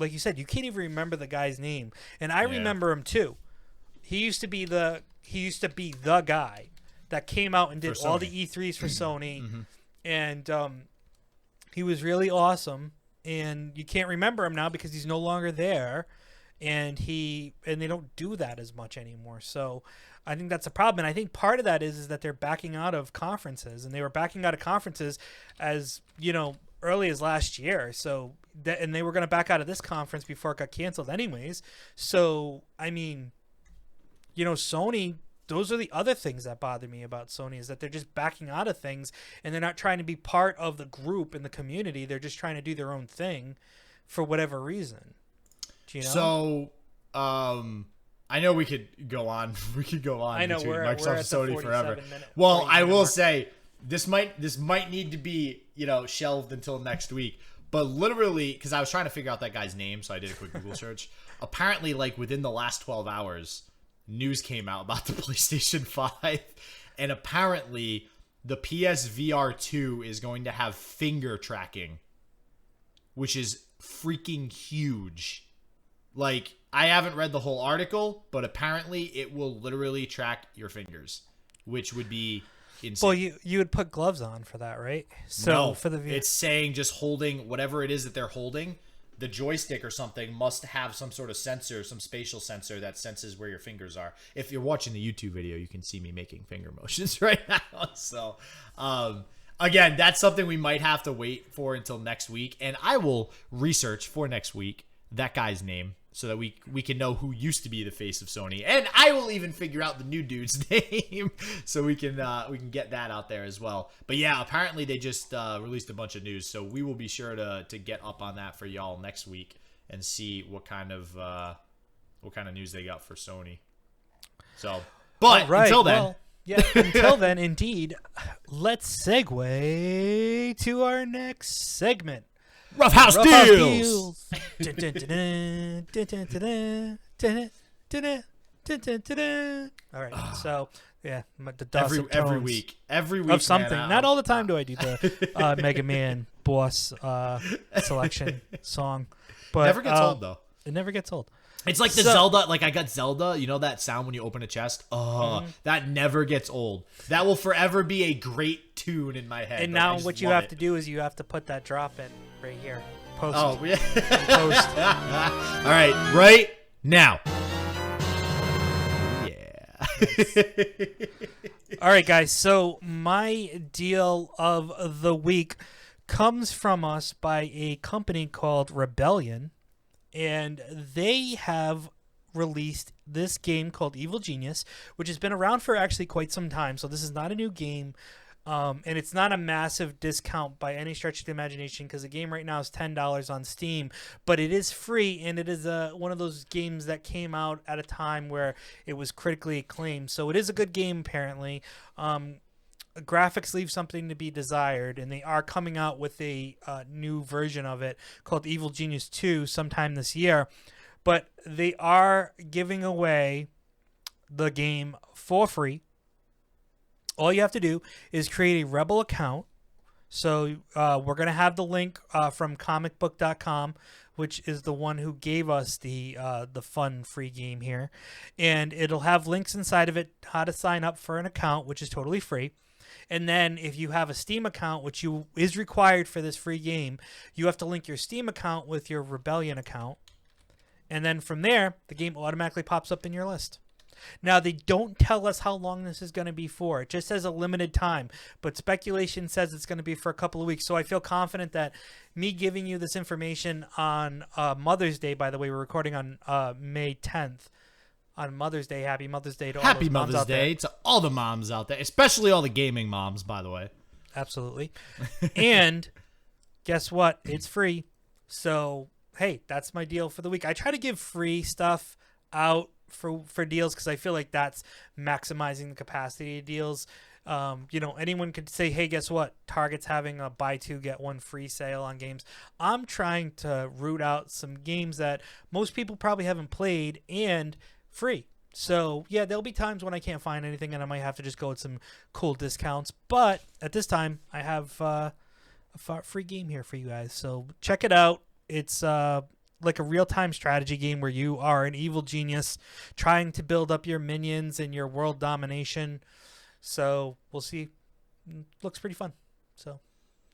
[SPEAKER 2] you said, you can't even remember the guy's name, and I remember him too. He used to be the guy that came out and did all the E3s for Sony, and he was really awesome. And you can't remember him now because he's no longer there, and they don't do that as much anymore. So I think that's a problem. And I think part of that is that they're backing out of conferences, and they were backing out of conferences as early as last year. So and they were going to back out of this conference before it got canceled anyways. So I mean, Sony, those are the other things that bother me about Sony, is that they're just backing out of things, and they're not trying to be part of the group and the community. They're just trying to do their own thing for whatever reason. Do you know?
[SPEAKER 1] So, I know we could go on. We could go on.
[SPEAKER 2] I know
[SPEAKER 1] between
[SPEAKER 2] we're
[SPEAKER 1] Microsoft
[SPEAKER 2] at
[SPEAKER 1] and Sony forever.
[SPEAKER 2] Well,
[SPEAKER 1] I will say this might need to be shelved until next week. But literally, because I was trying to figure out that guy's name, so I did a quick Google search. Apparently, like within the last 12 hours, news came out about the PlayStation 5, and apparently the PSVR 2 is going to have finger tracking, which is freaking huge. Like, I haven't read the whole article, but apparently it will literally track your fingers, which would be insane.
[SPEAKER 2] Well, you would put gloves on for that, right? So
[SPEAKER 1] no,
[SPEAKER 2] for the
[SPEAKER 1] it's saying just holding whatever it is that they're holding. The joystick or something must have some sort of sensor, some spatial sensor that senses where your fingers are. If you're watching the YouTube video, you can see me making finger motions right now. So, again, that's something we might have to wait for until next week. And I will research for next week that guy's name so that we can know who used to be the face of Sony. And I will even figure out the new dude's name so we can get that out there as well. But yeah, apparently they just released a bunch of news, so we will be sure to get up on that for y'all next week and see what kind of news they got for Sony. So, but until then.
[SPEAKER 2] Well, yeah, until then, indeed, let's segue to our next segment.
[SPEAKER 1] Ruffhouse deals.
[SPEAKER 2] All right, so yeah, the dulcet
[SPEAKER 1] every
[SPEAKER 2] tones
[SPEAKER 1] week
[SPEAKER 2] of something. Man, not all the time do I do the Mega Man boss selection song, but
[SPEAKER 1] never gets old though.
[SPEAKER 2] It never gets old.
[SPEAKER 1] It's like the Zelda, like I got Zelda, you know that sound when you open a chest? That never gets old. That will forever be a great tune in my head.
[SPEAKER 2] And now what you have to do is you have to put that drop in right here. Post.
[SPEAKER 1] Oh, yeah.
[SPEAKER 2] Post.
[SPEAKER 1] All right, right now. Yeah.
[SPEAKER 2] All right, guys. So my deal of the week comes from us by a company called Rebellion. And they have released this game called Evil Genius, which has been around for actually quite some time. So this is not a new game, and it's not a massive discount by any stretch of the imagination because the game right now is $10 on Steam. But it is free, and it is one of those games that came out at a time where it was critically acclaimed. So it is a good game, apparently. Graphics leave something to be desired, and they are coming out with a new version of it called Evil Genius 2 sometime this year. But they are giving away the game for free. All you have to do is create a Rebel account. So we're going to have the link from comicbook.com, which is the one who gave us the fun free game here. And it'll have links inside of it, how to sign up for an account, which is totally free. And then if you have a Steam account, which is required for this free game, you have to link your Steam account with your Rebellion account. And then from there, the game automatically pops up in your list. Now, they don't tell us how long this is going to be for. It just says a limited time. But speculation says it's going to be for a couple of weeks. So I feel confident that me giving you this information on Mother's Day, by the way, we're recording on May 10th. On Mother's Day, happy Mother's Day to all those moms out there. Happy Mother's Day
[SPEAKER 1] to all the moms out there, especially all the gaming moms, by the way.
[SPEAKER 2] Absolutely. And guess what? It's free. So, hey, that's my deal for the week. I try to give free stuff out for deals because I feel like that's maximizing the capacity of deals. Anyone could say, hey, guess what? Target's having a buy two, get one free sale on games. I'm trying to root out some games that most people probably haven't played and free. So yeah, there'll be times when I can't find anything and I might have to just go with some cool discounts, but at this time I have a free game here for you guys, so check it out. It's like a real-time strategy game where you are an evil genius trying to build up your minions and your world domination. So we'll see. Looks pretty fun. So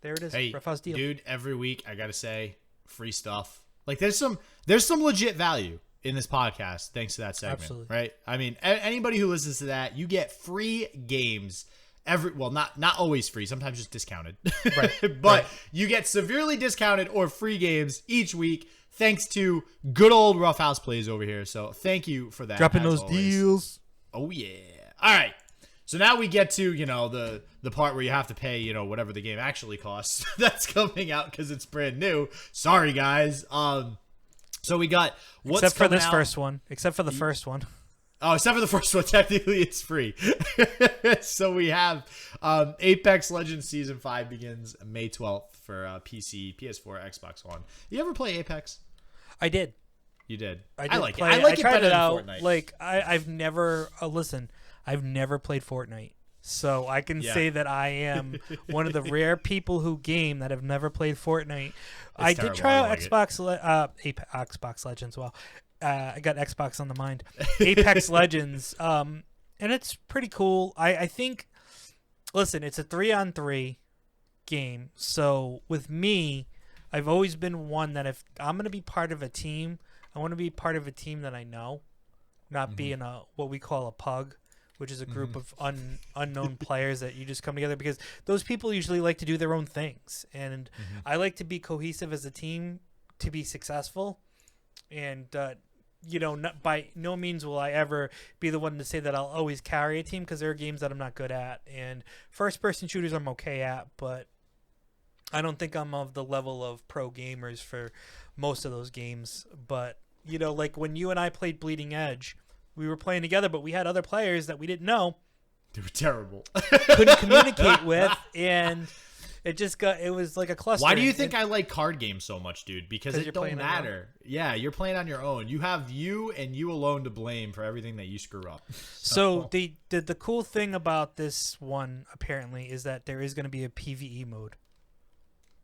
[SPEAKER 2] there it is.
[SPEAKER 1] Hey,
[SPEAKER 2] Ruffhouse deal.
[SPEAKER 1] Dude, every week I gotta say, free stuff. Like there's some legit value in this podcast thanks to that segment. Absolutely. Right? I mean, anybody who listens to that, you get free games not always free, sometimes just discounted. Right. But right. You get severely discounted or free games each week thanks to good old Ruffhouse Plays over here. So thank you for that.
[SPEAKER 2] Dropping those deals.
[SPEAKER 1] Oh yeah. All right. So now we get to, the part where you have to pay, whatever the game actually costs. That's coming out because it's brand new. Sorry, guys. So we got what's
[SPEAKER 2] except for this
[SPEAKER 1] out.
[SPEAKER 2] first one. Except for the first one.
[SPEAKER 1] Oh, except for the first one, technically it's free. So we have Apex Legends Season 5 begins May 12th for PC, PS4, Xbox One. You ever play Apex?
[SPEAKER 2] I did.
[SPEAKER 1] You did?
[SPEAKER 2] I
[SPEAKER 1] like
[SPEAKER 2] it.
[SPEAKER 1] I like it
[SPEAKER 2] tried
[SPEAKER 1] better
[SPEAKER 2] it out.
[SPEAKER 1] than Fortnite.
[SPEAKER 2] Like, I've never, I've never played Fortnite. So I can say that I am one of the rare people who game that have never played Fortnite. I did try out Xbox Legends. Well, I got Xbox on the mind. Apex Legends, and it's pretty cool. I think. Listen, it's a 3-on-3 game. So with me, I've always been one that if I'm going to be part of a team, I want to be part of a team that I know, not be in what we call a pug, which is a group of unknown players that you just come together because those people usually like to do their own things. And I like to be cohesive as a team to be successful. And by no means will I ever be the one to say that I'll always carry a team, because there are games that I'm not good at, and first-person shooters I'm okay at, but I don't think I'm of the level of pro gamers for most of those games. But, like when you and I played Bleeding Edge, we were playing together, but we had other players that we didn't know.
[SPEAKER 1] They were terrible.
[SPEAKER 2] Couldn't communicate with, and it was like a cluster.
[SPEAKER 1] Why do you think I like card games so much, dude? Because it don't matter. Yeah, you're playing on your own. You have you and you alone to blame for everything that you screw up.
[SPEAKER 2] So the cool thing about this one, apparently, is that there is going to be a PvE mode.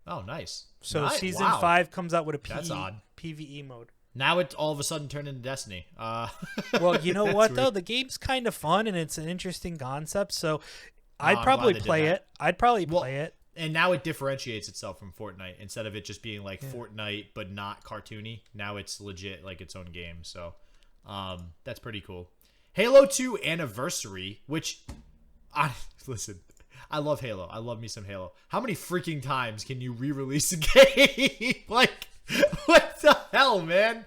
[SPEAKER 1] Oh, nice.
[SPEAKER 2] So Season 5 comes out with a
[SPEAKER 1] That's odd.
[SPEAKER 2] PvE mode.
[SPEAKER 1] Now it's all of a sudden turned into Destiny.
[SPEAKER 2] Well, you know what, though? The game's kind of fun, and it's an interesting concept, so I'd probably play it. And
[SPEAKER 1] now it differentiates itself from Fortnite. Instead of it just being like Fortnite but not cartoony, now it's legit like its own game. So that's pretty cool. Halo 2 Anniversary, which... listen, I love Halo. I love me some Halo. How many freaking times can you re-release a game? Like... What the hell, man?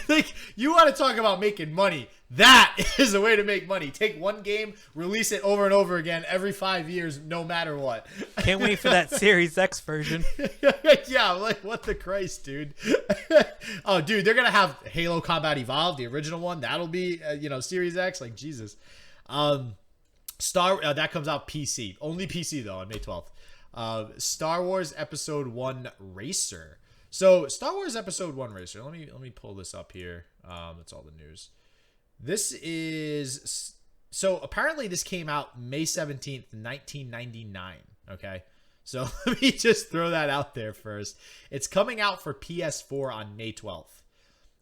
[SPEAKER 1] Like, you want to talk about making money? That is a way to make money. Take one game, release it over and over again every 5 years, no matter what.
[SPEAKER 2] Can't wait for that Series X version.
[SPEAKER 1] Yeah, like, what the Christ, dude? Oh, dude, they're going to have Halo Combat Evolved, the original one. That'll be, Series X. Like, Jesus. That comes out PC. Only PC, though, on May 12th. Star Wars Episode 1 Racer. So, Star Wars Episode 1 Racer. Let me pull this up here. That's all the news. This is... So, apparently this came out May 17th, 1999. Okay? So, let me just throw that out there first. It's coming out for PS4 on May 12th.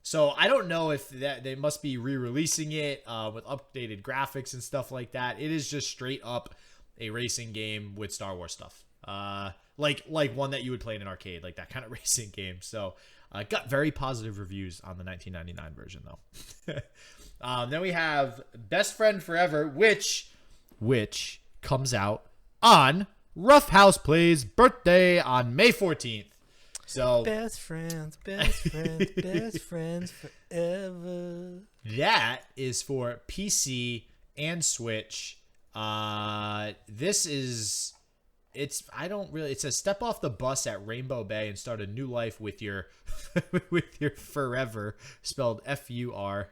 [SPEAKER 1] So, I don't know if they must be re-releasing it with updated graphics and stuff like that. It is just straight up a racing game with Star Wars stuff. Like one that you would play in an arcade, like that kind of racing game. So got very positive reviews on the 1999 version, though. Then we have Best Friend Forever, which comes out on Ruffhouse Play's birthday on May 14th. So
[SPEAKER 2] best friends forever.
[SPEAKER 1] That is for PC and Switch. This is... It's a step off the bus at Rainbow Bay and start a new life with your forever, spelled Furever,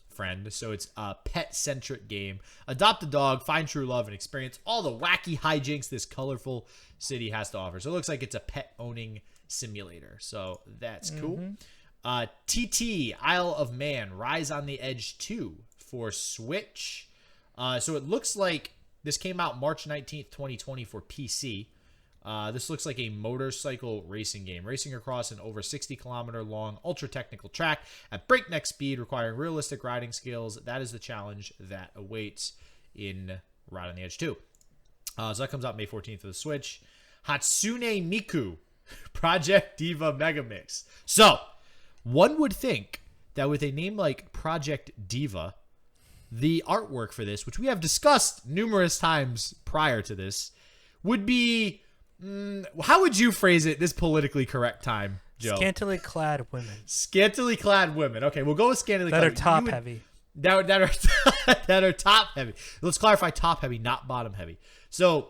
[SPEAKER 1] friend. So it's a pet-centric game. Adopt a dog, find true love, and experience all the wacky hijinks this colorful city has to offer. So it looks like it's a pet-owning simulator. So that's cool. TT, Isle of Man, Rise on the Edge 2 for Switch. So it looks like this came out March 19th, 2020 for PC. This looks like a motorcycle racing game. Racing across an over 60-kilometer long ultra-technical track at breakneck speed requiring realistic riding skills. That is the challenge that awaits in Ride on the Edge 2. So that comes out May 14th for the Switch. Hatsune Miku, Project Diva Megamix. So, one would think that with a name like Project Diva, the artwork for this, which we have discussed numerous times prior to this, would be... how would you phrase it this politically correct time, Joe?
[SPEAKER 2] Scantily clad women.
[SPEAKER 1] Scantily clad women. Okay, we'll go with scantily clad.
[SPEAKER 2] That are top heavy.
[SPEAKER 1] That are top heavy. Let's clarify top heavy, not bottom heavy. So,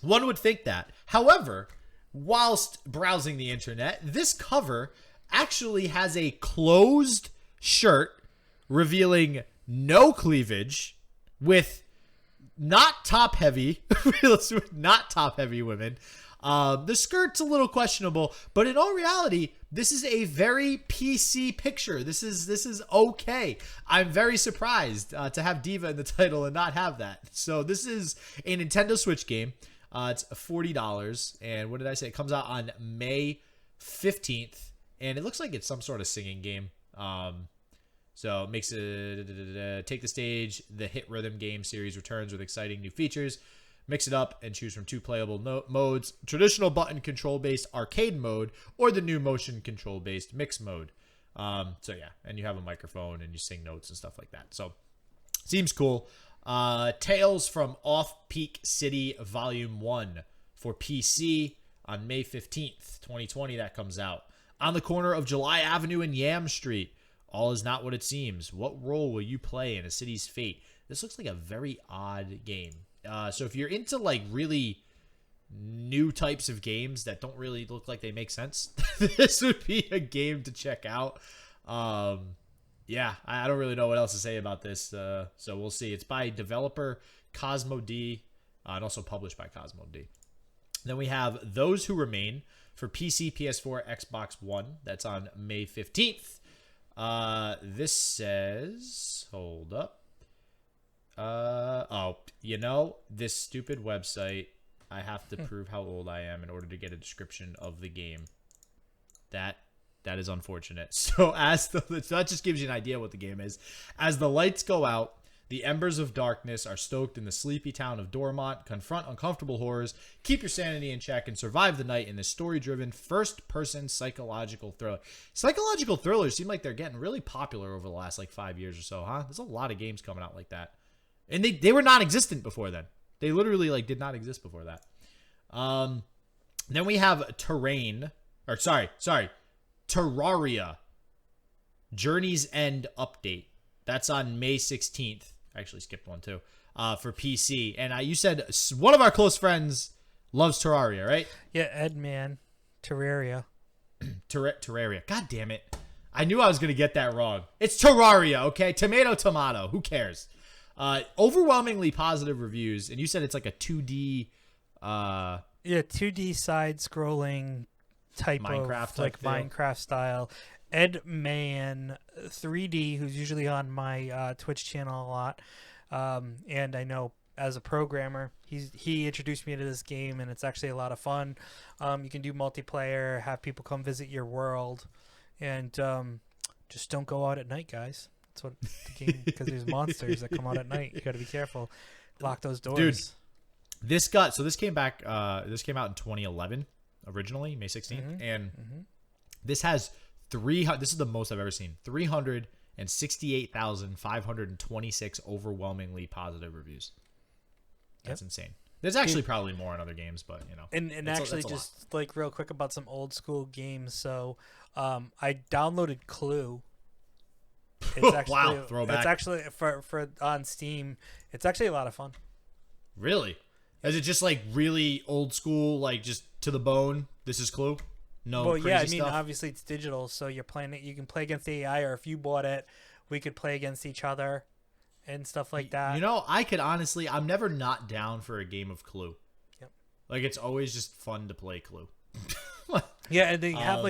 [SPEAKER 1] one would think that. However, whilst browsing the internet, this cover actually has a closed shirt revealing no cleavage with not top heavy women. The skirt's a little questionable, but in all reality, this is a very PC picture. This is okay. I'm very surprised to have Diva in the title and not have that. So this is a Nintendo Switch game. It's $40, and what did I say? It comes out on May 15th, and it looks like it's some sort of singing game. So it makes it Take the Stage. The hit rhythm game series returns with exciting new features. Mix it up and choose from two playable modes: traditional button control based arcade mode or the new motion control based mix mode. So yeah, and you have a microphone and you sing notes and stuff like that. So seems cool. Tales from Off-Peak City Volume 1 for PC on May 15th, 2020. That comes out. On the corner of July Avenue and Yam Street, All is not what it seems. What role will you play in a city's fate? This looks like a very odd game. So if you're into like really new types of games that don't really look like they make sense, this would be a game to check out. Yeah, I don't really know what else to say about this. So we'll see. It's by developer Cosmo D, and also published by Cosmo D. Then we have Those Who Remain for PC, PS4, Xbox One. That's on May 15th. This says, hold up. This stupid website, I have to prove how old I am in order to get a description of the game. That is unfortunate. So that just gives you an idea what the game is. As the lights go out, the embers of darkness are stoked in the sleepy town of Dormont. Confront uncomfortable horrors, keep your sanity in check, and survive the night in this story-driven, first-person psychological thriller. Psychological thrillers seem like they're getting really popular over the last, 5 years or so, huh? There's a lot of games coming out like that. And they were non-existent before then. They literally, did not exist before that. Then we have Terraria. Journey's End Update. That's on May 16th. I actually skipped one too. For PC. And you said one of our close friends loves Terraria, right?
[SPEAKER 2] Yeah, Edman. Terraria.
[SPEAKER 1] Terraria. God damn it. I knew I was going to get that wrong. It's Terraria, okay? Tomato. Who cares? Overwhelmingly positive reviews. And you said it's like a 2D...
[SPEAKER 2] 2D side-scrolling type
[SPEAKER 1] Minecraft
[SPEAKER 2] of Minecraft style. Edman 3D, who's usually on my Twitch channel a lot, and I know as a programmer, he introduced me to this game, and it's actually a lot of fun. You can do multiplayer, have people come visit your world, and just don't go out at night, guys. That's what the game, because there's monsters that come out at night. You got to be careful. Lock those doors.
[SPEAKER 1] Dude, this came out in 2011 originally, May 16th, and this has this is the most I've ever seen. 368,526 overwhelmingly positive reviews. That's insane. There's actually probably more on other games, but
[SPEAKER 2] And actually, just real quick about some old school games. So, I downloaded Clue. It's actually,
[SPEAKER 1] wow, throwback.
[SPEAKER 2] It's actually for on Steam. It's actually a lot of fun.
[SPEAKER 1] Really? Is it just really old school, just to the bone? This is Clue. No,
[SPEAKER 2] well,
[SPEAKER 1] crazy
[SPEAKER 2] yeah. I mean,
[SPEAKER 1] stuff?
[SPEAKER 2] obviously it's digital, so you're playing it. You can play against AI, or if you bought it, we could play against each other, and stuff like that.
[SPEAKER 1] I could honestly, I'm never not down for a game of Clue.
[SPEAKER 2] Yep.
[SPEAKER 1] It's always just fun to play Clue.
[SPEAKER 2] Yeah, and they have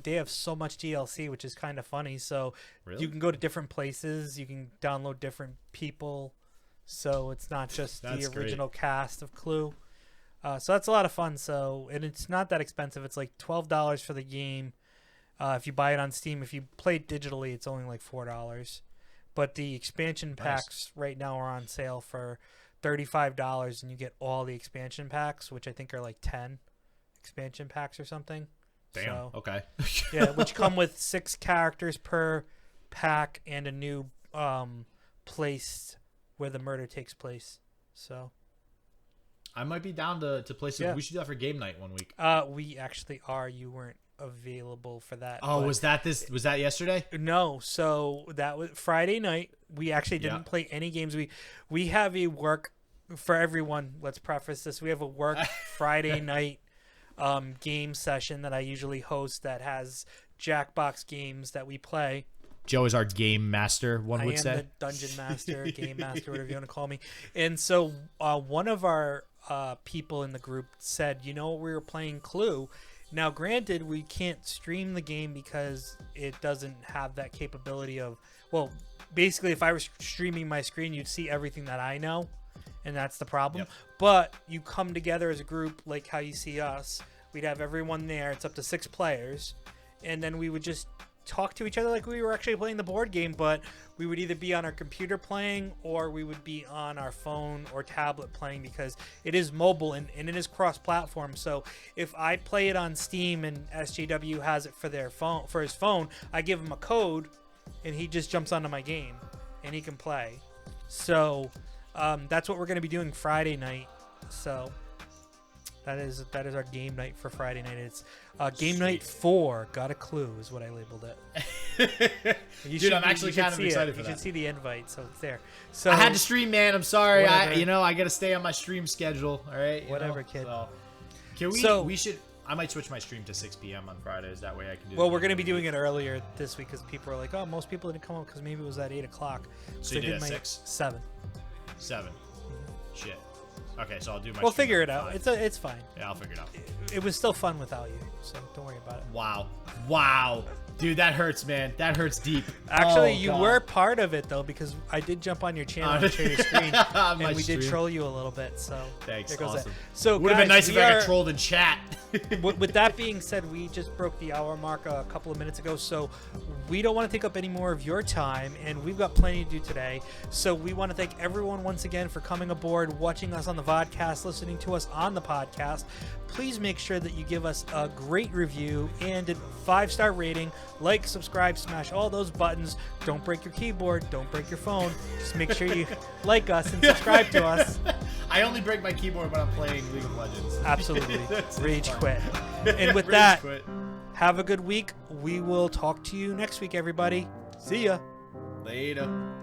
[SPEAKER 2] they have so much DLC, which is kind of funny. So
[SPEAKER 1] really?
[SPEAKER 2] You can go to different places. You can download different people. So it's not just the original cast of Clue. So that's a lot of fun. And it's not that expensive. It's like $12 for the game. If you buy it on Steam, if you play it digitally, it's only like $4. But the expansion packs right now are on sale for $35, and you get all the expansion packs, which I think are like 10 expansion packs or something.
[SPEAKER 1] Damn.
[SPEAKER 2] So,
[SPEAKER 1] okay.
[SPEAKER 2] Yeah, which come with 6 characters per pack and a new place where the murder takes place. So
[SPEAKER 1] I might be down to play some.
[SPEAKER 2] Yeah.
[SPEAKER 1] We should do that for game night one week.
[SPEAKER 2] We actually are. You weren't available for that.
[SPEAKER 1] Oh, was that yesterday?
[SPEAKER 2] No. So that was Friday night. We actually didn't play any games. We have a work for everyone. Let's preface this. We have a work Friday night game session that I usually host that has Jackbox games that we play.
[SPEAKER 1] Joe is our game master, one would say.
[SPEAKER 2] I am the dungeon master, game master, whatever you want to call me. And so one of our people in the group said, we were playing Clue. Now, granted, we can't stream the game because it doesn't have that capability of, basically, if I was streaming my screen, you'd see everything that I know, and that's the problem.
[SPEAKER 1] Yep.
[SPEAKER 2] But you come together as a group, like how you see us. We'd have everyone there. It's up to 6 players. And then we would just talk to each other like we were actually playing the board game, but we would either be on our computer playing or we would be on our phone or tablet playing, because it is mobile and it is cross-platform. So if I play it on Steam and SJW has it for his phone, I give him a code and he just jumps onto my game and he can play. So that's what we're going to be doing Friday night. So That is our game night for Friday night. It's game night 4. Got a clue is what I labeled it.
[SPEAKER 1] Dude, I'm actually kind of excited for that.
[SPEAKER 2] You should see the invite, so it's there. So
[SPEAKER 1] I had to stream, man. I'm sorry.
[SPEAKER 2] Whatever.
[SPEAKER 1] I got to stay on my stream schedule. All right.
[SPEAKER 2] Whatever, kid.
[SPEAKER 1] So, can we? We should. I might switch my stream to 6 p.m. on Fridays. That way I can do.
[SPEAKER 2] Well, we're going to be doing it earlier this week because people are like, oh, most people didn't come up because maybe it was at 8 o'clock.
[SPEAKER 1] So you did at 6?
[SPEAKER 2] 7.
[SPEAKER 1] 7. Shit. Okay, so I'll do my.
[SPEAKER 2] We'll figure it out. It's fine.
[SPEAKER 1] Yeah, I'll figure it out.
[SPEAKER 2] It was still fun without you, so don't worry about it.
[SPEAKER 1] Wow. Dude, that hurts, man. That hurts deep.
[SPEAKER 2] Actually, you were part of it, though, because I did jump on your channel and share your screen, and we did troll you a little bit. So
[SPEAKER 1] thanks.
[SPEAKER 2] There goes
[SPEAKER 1] Awesome.
[SPEAKER 2] that. So,
[SPEAKER 1] would have been nice if I got trolled in chat.
[SPEAKER 2] With that being said, we just broke the hour mark a couple of minutes ago, so we don't want to take up any more of your time, and we've got plenty to do today. So we want to thank everyone once again for coming aboard, watching us on the Vodcast, listening to us on the podcast. Please make sure that you give us a great review and a 5-star rating. Like, subscribe, smash all those buttons. Don't break your keyboard. Don't break your phone. Just make sure you like us and subscribe to us.
[SPEAKER 1] I only break my keyboard when I'm playing League of Legends.
[SPEAKER 2] Absolutely. Rage quit. And with have a good week. We will talk to you next week, everybody. See ya.
[SPEAKER 1] Later.